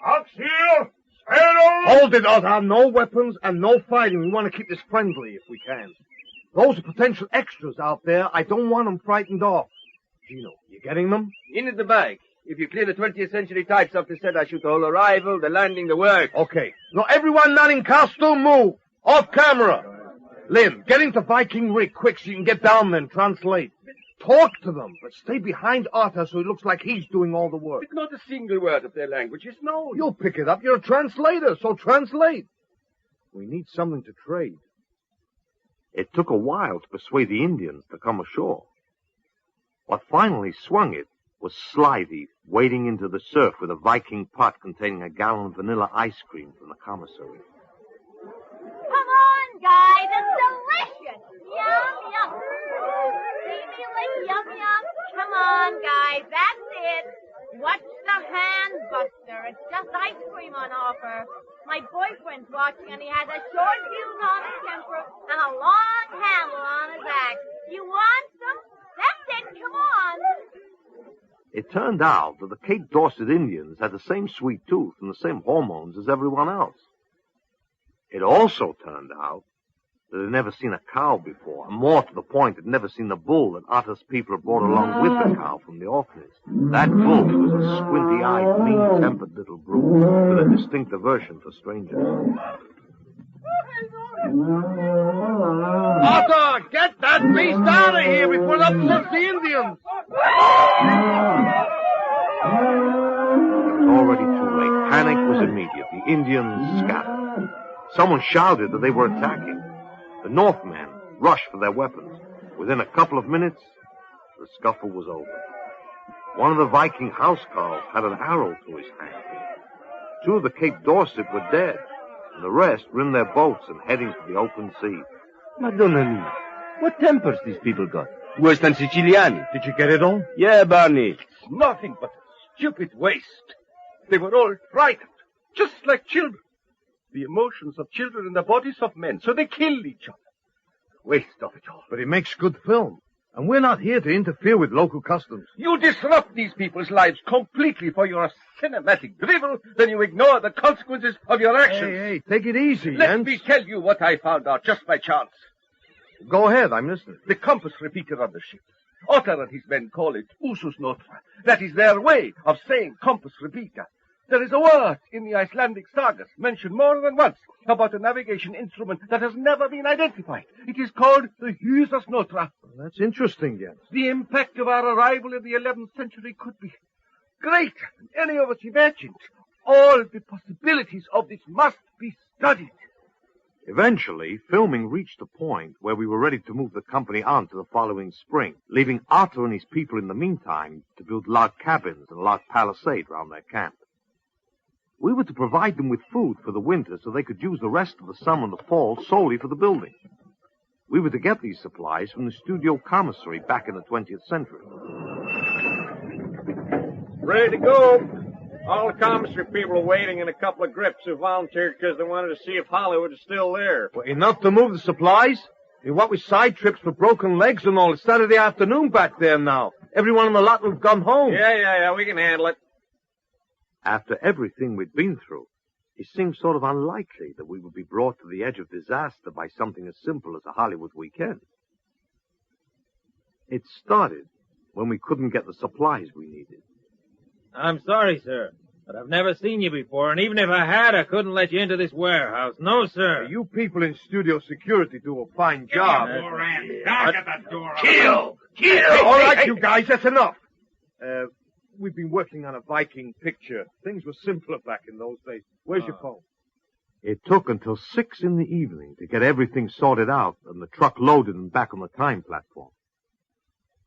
Oxhill! Sail! Hold it, Otter. No weapons and no fighting. We want to keep this friendly if we can. Those are potential extras out there. I don't want them frightened off. Gino, you getting them? In the bag. If you clear the 20th century types off the set, I shoot the whole arrival, the landing, the work. Okay. Now, everyone not in costume, move. Off camera. Lynn, get into Viking rig quick so you can get down there and translate. Talk to them, but stay behind Otter so it looks like he's doing all the work. But not a single word of their language is known. You'll pick it up. You're a translator, so translate. We need something to trade. It took a while to persuade the Indians to come ashore. What finally swung it was Slithy wading into the surf with a Viking pot containing a gallon of vanilla ice cream from the commissary. Come on, guys, it's delicious. Yum, yum. Steamy lick, yum, yum. Come on, guys, that's it. Watch the hand buster. It's just ice cream on offer. My boyfriend's watching, and he has a short fuse on his temper and a long handle on his axe. You want some? That's it, come on. It turned out that the Cape Dorset Indians had the same sweet tooth and the same hormones as everyone else. It also turned out that had never seen a cow before, and more to the point, had never seen the bull that Otter's people had brought along with the cow from the orphanage. That bull was a squinty-eyed, mean-tempered little brute with a distinct aversion for strangers. Otter, get that beast out of here before it upsets the Indians! It was already too late. Panic was immediate. The Indians scattered. Someone shouted that they were attacking. The Northmen rushed for their weapons. Within a couple of minutes, the scuffle was over. One of the Viking housecarls had an arrow through his hand. 2 of the Cape Dorset were dead, and the rest were in their boats and heading for the open sea. Madonna mia, what tempers these people got? Worse than Siciliani. Did you get it all? Yeah, Barney. Nothing but stupid waste. They were all frightened, just like children. The emotions of children in the bodies of men, so they kill each other. Waste of it all. But it makes good film. And we're not here to interfere with local customs. You disrupt these people's lives completely for your cinematic drivel, then you ignore the consequences of your actions. Hey, take it easy, Let Jens. me tell you what I found out just by chance. Go ahead, I'm listening. The compass repeater on the ship. Otter and his men call it usus notra. That is their way of saying compass repeater. There is a word in the Icelandic sagas mentioned more than once about a navigation instrument that has never been identified. It is called the usus notra. That's interesting, Jens. The impact of our arrival in the 11th century could be greater than any of us imagined. All the possibilities of this must be studied. Eventually, filming reached a point where we were ready to move the company on to the following spring, leaving Otter and his people in the meantime to build log cabins and a log palisade round their camp. We were to provide them with food for the winter so they could use the rest of the summer and the fall solely for the building. We were to get these supplies from the studio commissary back in the 20th century. Ready to go. All the commissary people are waiting, and a couple of grips who volunteered because they wanted to see if Hollywood is still there. Well, enough to move the supplies? What with side trips for broken legs and all? It's Saturday afternoon back there now. Everyone in the lot will have gone home. Yeah, we can handle it. After everything we'd been through, it seemed sort of unlikely that we would be brought to the edge of disaster by something as simple as a Hollywood weekend. It started when we couldn't get the supplies we needed. I'm sorry, sir, but I've never seen you before, and even if I had, I couldn't let you into this warehouse. No, sir. You people in studio security do a fine job. Get that door. Kill! All right, you guys, that's enough. We've been working on a Viking picture. Things were simpler back in those days. Where's your phone? It took until 6 in the evening to get everything sorted out and the truck loaded and back on the time platform.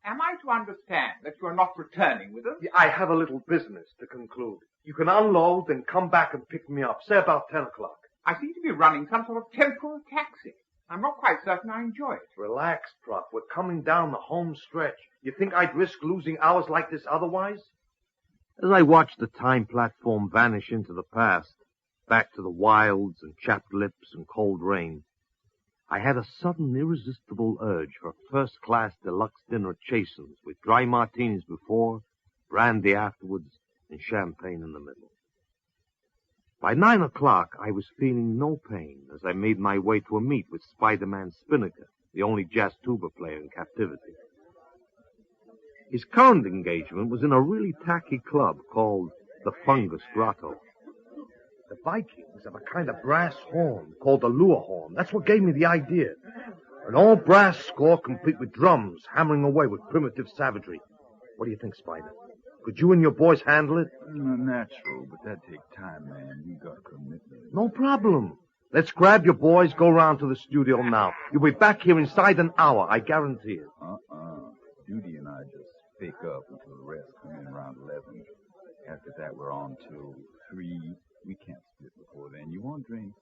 Am I to understand that you are not returning with us? I have a little business to conclude. You can unload and come back and pick me up, say about 10 o'clock. I seem to be running some sort of temporal taxi. I'm not quite certain I enjoy it. Relax, Prof. We're coming down the home stretch. You think I'd risk losing hours like this otherwise? As I watched the time platform vanish into the past, back to the wilds and chapped lips and cold rain, I had a sudden irresistible urge for a first-class deluxe dinner at Chasen's with dry martinis before, brandy afterwards, and champagne in the middle. By 9 o'clock, I was feeling no pain as I made my way to a meet with Spider-Man Spinnaker, the only jazz tuba player in captivity. His current engagement was in a really tacky club called the Fungus Grotto. The Vikings have a kind of brass horn called the lure horn. That's what gave me the idea. An all-brass score complete with drums hammering away with primitive savagery. What do you think, Spider? Could you and your boys handle it? Natural, but that takes time, man. We got commitment. No problem. Let's grab your boys, go round to the studio now. You'll be back here inside an hour, I guarantee it. Judy and I just pick up until the rest come in around 11. After that, we're on till 3. We can't split before then. You want drinks?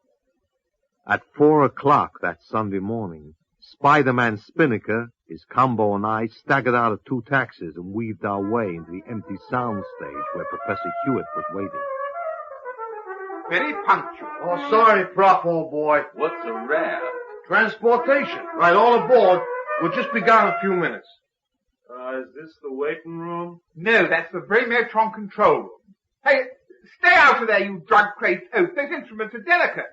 At 4 o'clock that Sunday morning, Spider-Man Spinnaker, his combo, and I staggered out of 2 taxis and weaved our way into the empty sound stage where Professor Hewitt was waiting. Very punctual. Oh, sorry, Prof, old boy. What's a wrap? Transportation. Right, all aboard. We'll just be gone in a few minutes. Is this the waiting room? No, that's the Brainmatron control room. Hey, Stay out of there, you drug-crazed oaf. Those instruments are delicate.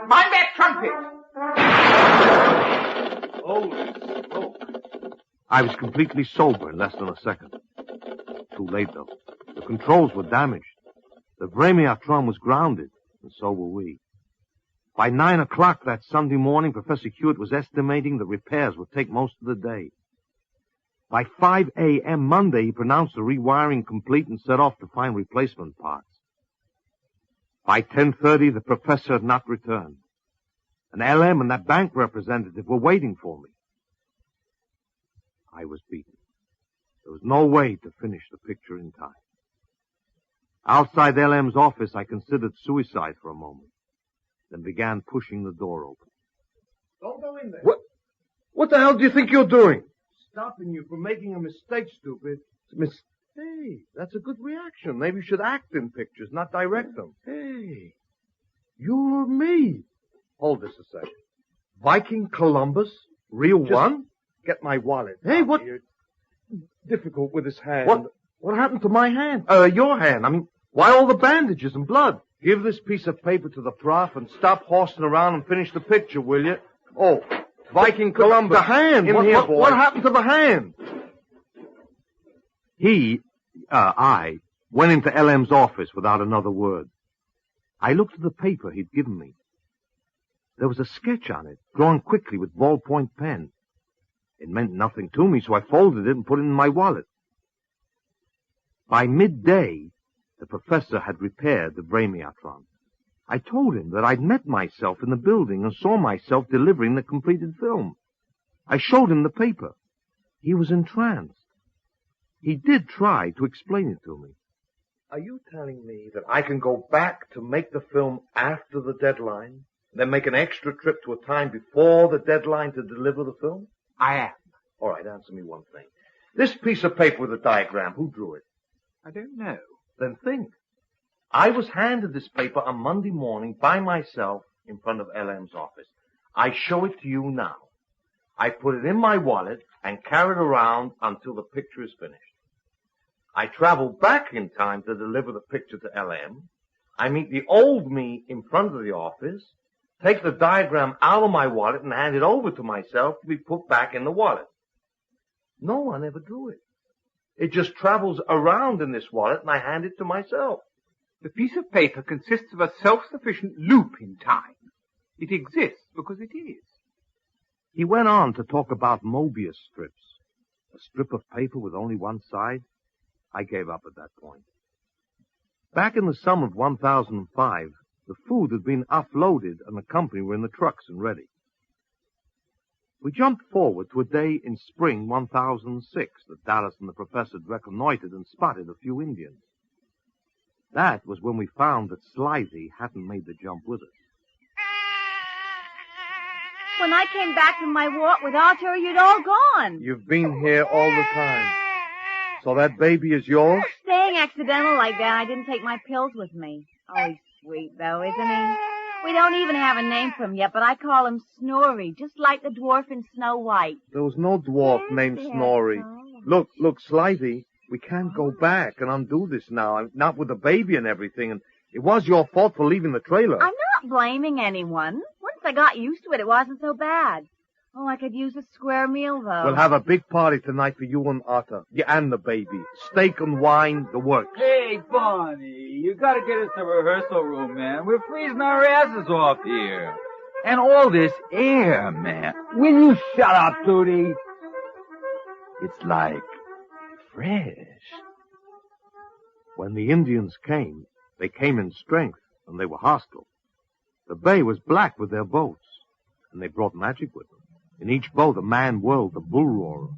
Mind that trumpet! I was completely sober in less than a second. Too late, though. The controls were damaged. The Vremiatron was grounded, and so were we. By 9 o'clock that Sunday morning, Professor Hewitt was estimating the repairs would take most of the day. By 5 a.m. Monday, he pronounced the rewiring complete and set off to find replacement parts. By 10:30, the professor had not returned. An LM and that bank representative were waiting for me. I was beaten. There was no way to finish the picture in time. Outside LM's office, I considered suicide for a moment, then began pushing the door open. Don't go in there. What the hell do you think you're doing? Stopping you from making a mistake, stupid. Hey, that's a good reaction. Maybe you should act in pictures, not direct them. Hey, you're me. Hold this a second. Viking Columbus? Real one? Get my wallet. Hey, what? Here. Difficult with his hand. What happened to my hand? Your hand. I mean, why all the bandages and blood? Give this piece of paper to the prof and stop horsing around and finish the picture, will you? Oh, Viking Columbus. The hand. What happened to the hand? I went into LM's office without another word. I looked at the paper he'd given me. There was a sketch on it, drawn quickly with ballpoint pen. It meant nothing to me, so I folded it and put it in my wallet. By midday, the professor had repaired the Vremiatron. I told him that I'd met myself in the building and saw myself delivering the completed film. I showed him the paper. He was entranced. He did try to explain it to me. Are you telling me that I can go back to make the film after the deadline, then make an extra trip to a time before the deadline to deliver the film? I am. All right, answer me one thing. This piece of paper with a diagram, who drew it? I don't know. Then think. I was handed this paper on Monday morning by myself in front of LM's office. I show it to you now. I put it in my wallet and carry it around until the picture is finished. I travel back in time to deliver the picture to LM. I meet the old me in front of the office, take the diagram out of my wallet and hand it over to myself to be put back in the wallet. No one ever drew it. It just travels around in this wallet and I hand it to myself. The piece of paper consists of a self-sufficient loop in time. It exists because it is. He went on to talk about Mobius strips. A strip of paper with only one side? I gave up at that point. Back in the summer of 1005, the food had been offloaded and the company were in the trucks and ready. We jumped forward to a day in spring 1006 that Dallas and the professor had reconnoitered and spotted a few Indians. That was when we found that Slithy hadn't made the jump with us. When I came back from my walk with Arthur, you'd all gone. You've been here all the time. So that baby is yours? Staying accidental like that, I didn't take my pills with me. Oh, he's sweet, though, isn't he? We don't even have a name for him yet, but I call him Snorri, just like the dwarf in Snow White. There was no dwarf named Snorri. Look, Slithy, we can't go back and undo this now, not with the baby and everything, and it was your fault for leaving the trailer. I'm not blaming anyone. Once I got used to it, it wasn't so bad. Oh, I could use a square meal, though. We'll have a big party tonight for you and Arthur. Yeah, and the baby. Steak and wine, the works. Hey, Barney, you gotta get us to rehearsal room, man. We're freezing our asses off here. And all this air, man. Will you shut up, Tootie? It's like fresh. When the Indians came, they came in strength, and they were hostile. The bay was black with their boats, and they brought magic with them. In each boat, a man whirled the bull roarer.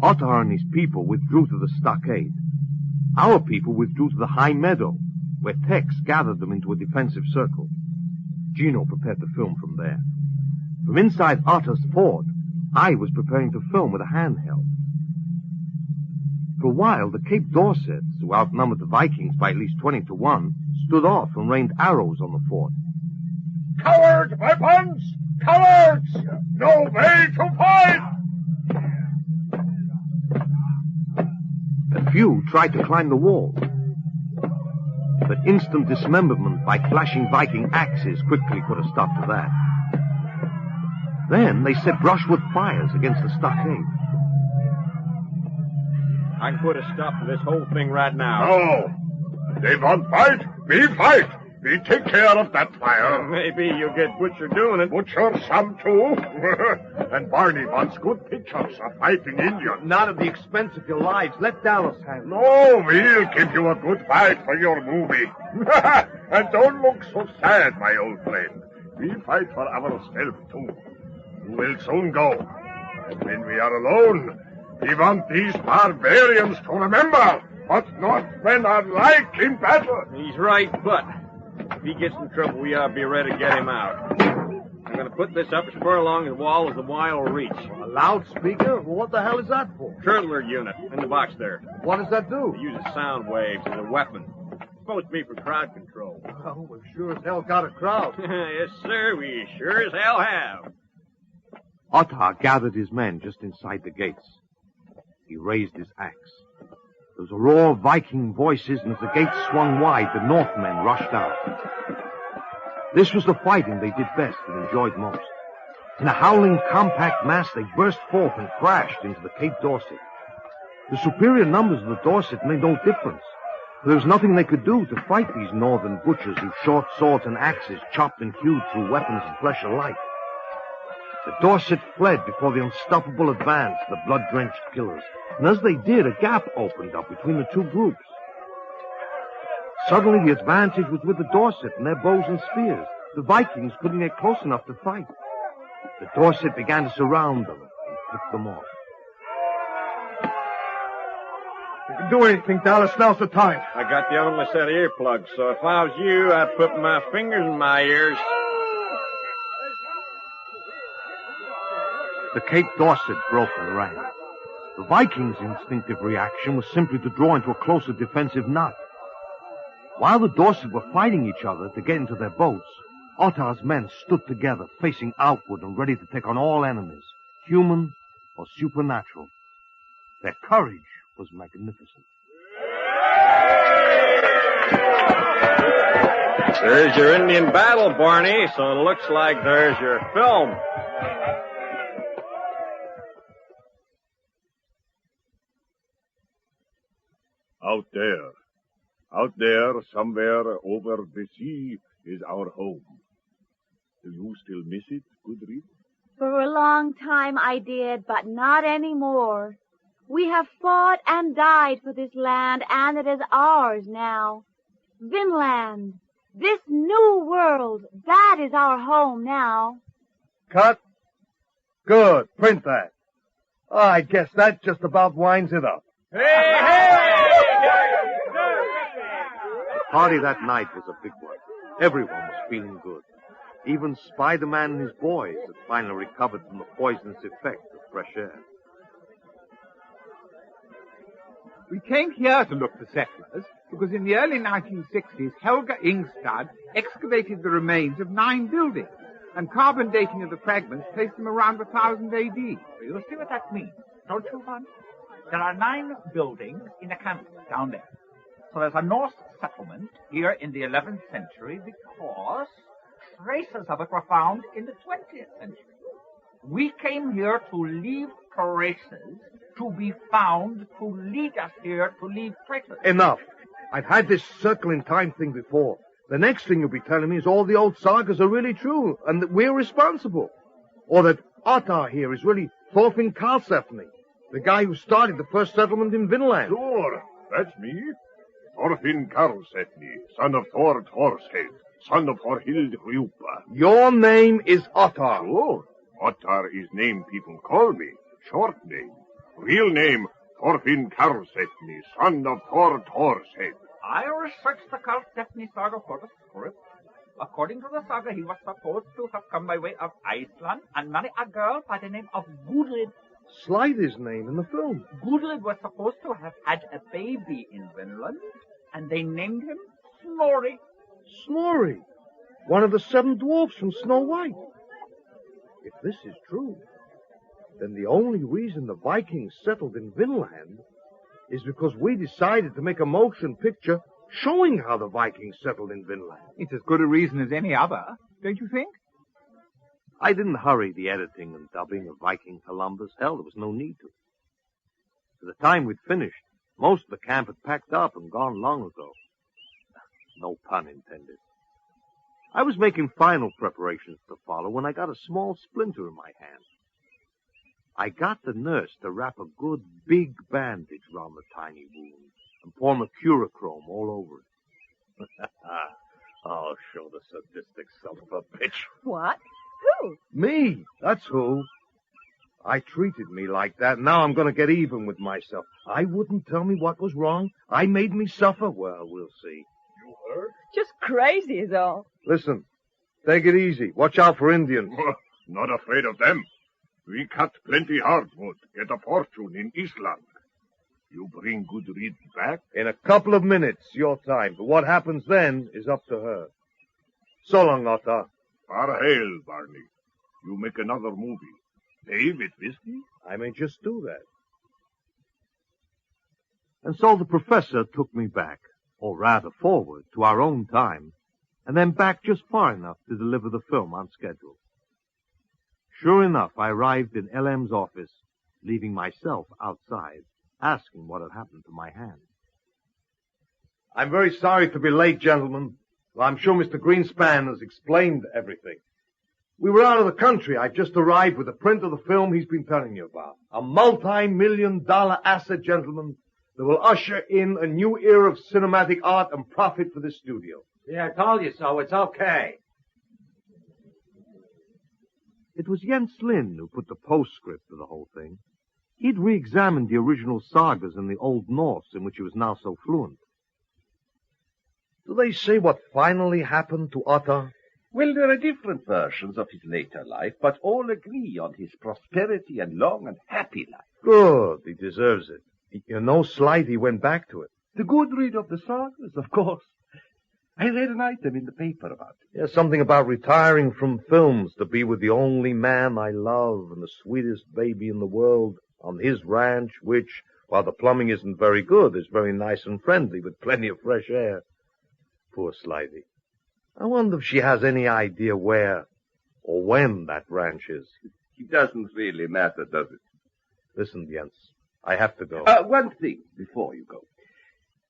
Ottar and his people withdrew to the stockade. Our people withdrew to the high meadow, where Tex gathered them into a defensive circle. Gino prepared to film from there. From inside Ottar's fort, I was preparing to film with a handheld. For a while, the Cape Dorsets, who outnumbered the Vikings by at least 20-1, stood off and rained arrows on the fort. Coward weapons! Cowards! No way to fight! few tried to climb the wall. But instant dismemberment by flashing Viking axes quickly put a stop to that. Then they set brushwood fires against the stockade. I can put a stop to this whole thing right now. No. They won't fight. We fight. We take care of that fire. Maybe you'll get Butcher doing it. Butcher some too. And Barney wants good pictures of fighting Indians. Not at the expense of your lives. Let Dallas handle it. No, we'll give you a good fight for your movie. And don't look so sad, my old friend. We fight for ourselves too. You will soon go. And when we are alone, we want these barbarians to remember what Northmen are like in battle. He's right, but if he gets in trouble, we ought to be ready to get him out. I'm going to put this up as far along the wall as the wire will reach. A loudspeaker? What the hell is that for? Turtler unit in the box there. What does that do? It uses sound waves as a weapon. It's supposed to be for crowd control. Oh, we've sure as hell got a crowd. Yes, sir, we sure as hell have. Ottar gathered his men just inside the gates. He raised his axe. There was a roar of Viking voices, and as the gates swung wide, the Northmen rushed out. This was the fighting they did best and enjoyed most. In a howling, compact mass, they burst forth and crashed into the Cape Dorset. The superior numbers of the Dorset made no difference. There was nothing they could do to fight these northern butchers whose short swords and axes chopped and hewed through weapons and flesh alike. The Dorset fled before the unstoppable advance of the blood-drenched killers, and as they did, a gap opened up between the two groups. Suddenly, the advantage was with the Dorset and their bows and spears. The Vikings couldn't get close enough to fight. The Dorset began to surround them and pick them off. You can do anything, Dallas. Now's the time. I got the only set of earplugs, so if I was you, I'd put my fingers in my ears. The Cape Dorset broke and ran. The Vikings' instinctive reaction was simply to draw into a closer defensive knot. While the Dorset were fighting each other to get into their boats, Ottar's men stood together, facing outward and ready to take on all enemies, human or supernatural. Their courage was magnificent. There's your Indian battle, Barney, so it looks like there's your film. Out there, somewhere over the sea, is our home. Do you still miss it, Goodread? For a long time I did, but not anymore. We have fought and died for this land, and it is ours now. Vinland, this new world, that is our home now. Cut. Good. Print that. I guess that just about winds it up. The party that night was a big one. Everyone was feeling good. Even Spider-Man and his boys had finally recovered from the poisonous effect of fresh air. We came here to look for settlers because in the early 1960s, Helga Ingstad excavated the remains of 9 buildings, and carbon dating of the fragments placed them around 1000 AD. You'll see what that means, don't you, Von? There are 9 buildings in a camp down there. So there's a Norse settlement here in the 11th century because traces of it were found in the 20th century. We came here to leave traces, to be found, to lead us here, to leave traces. Enough. I've had this circle in time thing before. The next thing you'll be telling me is all the old sagas are really true, and that we're responsible. Or that Ottar here is really Thorfinn Karlsefni, the guy who started the first settlement in Vinland. Sure, that's me. Thorfinn Karlsefni, son of Thor Thorshead, son of Thorhild Rjupa. Your name is Ottar. Sure. Ottar is name people call me. Short name. Real name, Thorfinn Karlsefni, son of Thor Thorshead. I researched the Karlsefni saga for the script. According to the saga, he was supposed to have come by way of Iceland and marry a girl by the name of Gudrid. Slidey's name in the film. Gudrid was supposed to have had a baby in Vinland, and they named him Snorri. Snorri, one of the 7 dwarfs from Snow White. If this is true, then the only reason the Vikings settled in Vinland is because we decided to make a motion picture showing how the Vikings settled in Vinland. It's as good a reason as any other, don't you think? I didn't hurry the editing and dubbing of Viking Columbus. Hell, there was no need to. By the time we'd finished, most of the camp had packed up and gone long ago. No pun intended. I was making final preparations to follow when I got a small splinter in my hand. I got the nurse to wrap a good big bandage round the tiny wound and pour mercurochrome all over it. I'll show the sadistic son of a bitch. What? Who? Me, that's who. I treated me like that. Now I'm going to get even with myself. I wouldn't tell me what was wrong. I made me suffer. Well, we'll see. You heard? Just crazy is all. Listen, take it easy. Watch out for Indians. Not afraid of them. We cut plenty hardwood, get a fortune in Island. You bring Gudrid back? In a couple of minutes, your time. But what happens then is up to her. So long, Otto. Farhail, Barney. You make another movie. Pay with whiskey? I may just do that. And so the professor took me back, or rather forward, to our own time, and then back just far enough to deliver the film on schedule. Sure enough, I arrived in LM's office, leaving myself outside, asking what had happened to my hand. I'm very sorry to be late, gentlemen. Well, I'm sure Mr. Greenspan has explained everything. We were out of the country. I've just arrived with a print of the film he's been telling you about. A multi-million-dollar asset, gentlemen, that will usher in a new era of cinematic art and profit for this studio. Yeah, I told you so. It's okay. It was Jens Lind who put the postscript to the whole thing. He'd re-examined the original sagas in the Old Norse, in which he was now so fluent. Do they say what finally happened to Otto? Well, there are different versions of his later life, but all agree on his prosperity and long and happy life. Good. He deserves it. You're no slight he went back to it. The good read of the sagas, of course. I read an item in the paper about it. Yeah, something about retiring from films to be with the only man I love and the sweetest baby in the world on his ranch, which, while the plumbing isn't very good, is very nice and friendly with plenty of fresh air. Poor Slidey. I wonder if she has any idea where or when that ranch is. It doesn't really matter, does it? Listen, Jens, I have to go. One thing before you go.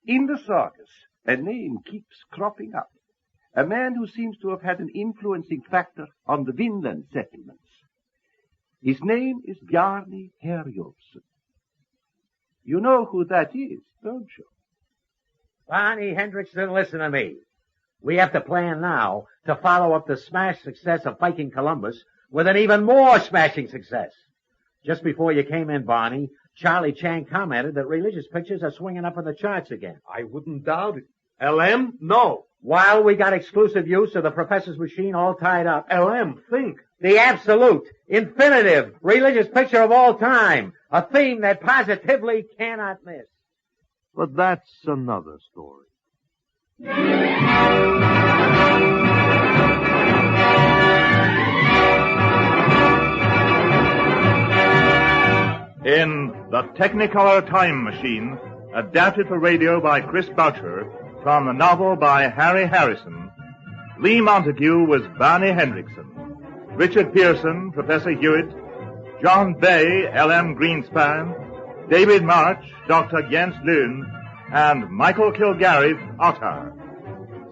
In the sagas, a name keeps cropping up. A man who seems to have had an influencing factor on the Vinland settlements. His name is Barney Hendrickson. You know who that is, don't you? Barney Hendrickson, listen to me. We have to plan now to follow up the smash success of Viking Columbus with an even more smashing success. Just before you came in, Barney, Charlie Chang commented that religious pictures are swinging up in the charts again. I wouldn't doubt it. LM? No. While we got exclusive use of the professor's machine all tied up. LM, think. The absolute, infinitive, religious picture of all time. A theme that positively cannot miss. But that's another story. In The Technicolor Time Machine, adapted for radio by Chris Boucher, from the novel by Harry Harrison, Lee Montague was Barney Hendrickson, Richard Pearson, Professor Hewitt, John Bay, L.M. Greenspan, David March, Dr. Jens Lund, and Michael Kilgarry, Ottar.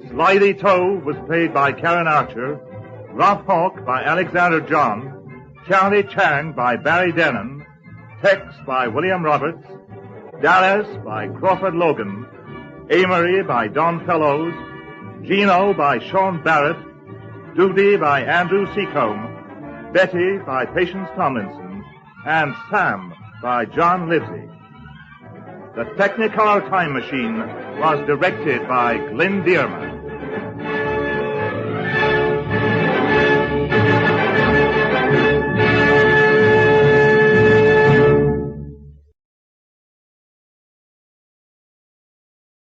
Slithy Toe was played by Karen Archer, Rough Hawk by Alexander John, Charlie Chang by Barry Denon, Tex by William Roberts, Dallas by Crawford Logan, Amory by Don Fellows, Gino by Sean Barrett, Duty by Andrew Seacombe, Betty by Patience Tomlinson, and Sam by John Livesey. The Technicolor Time Machine was directed by Glenn Dearman.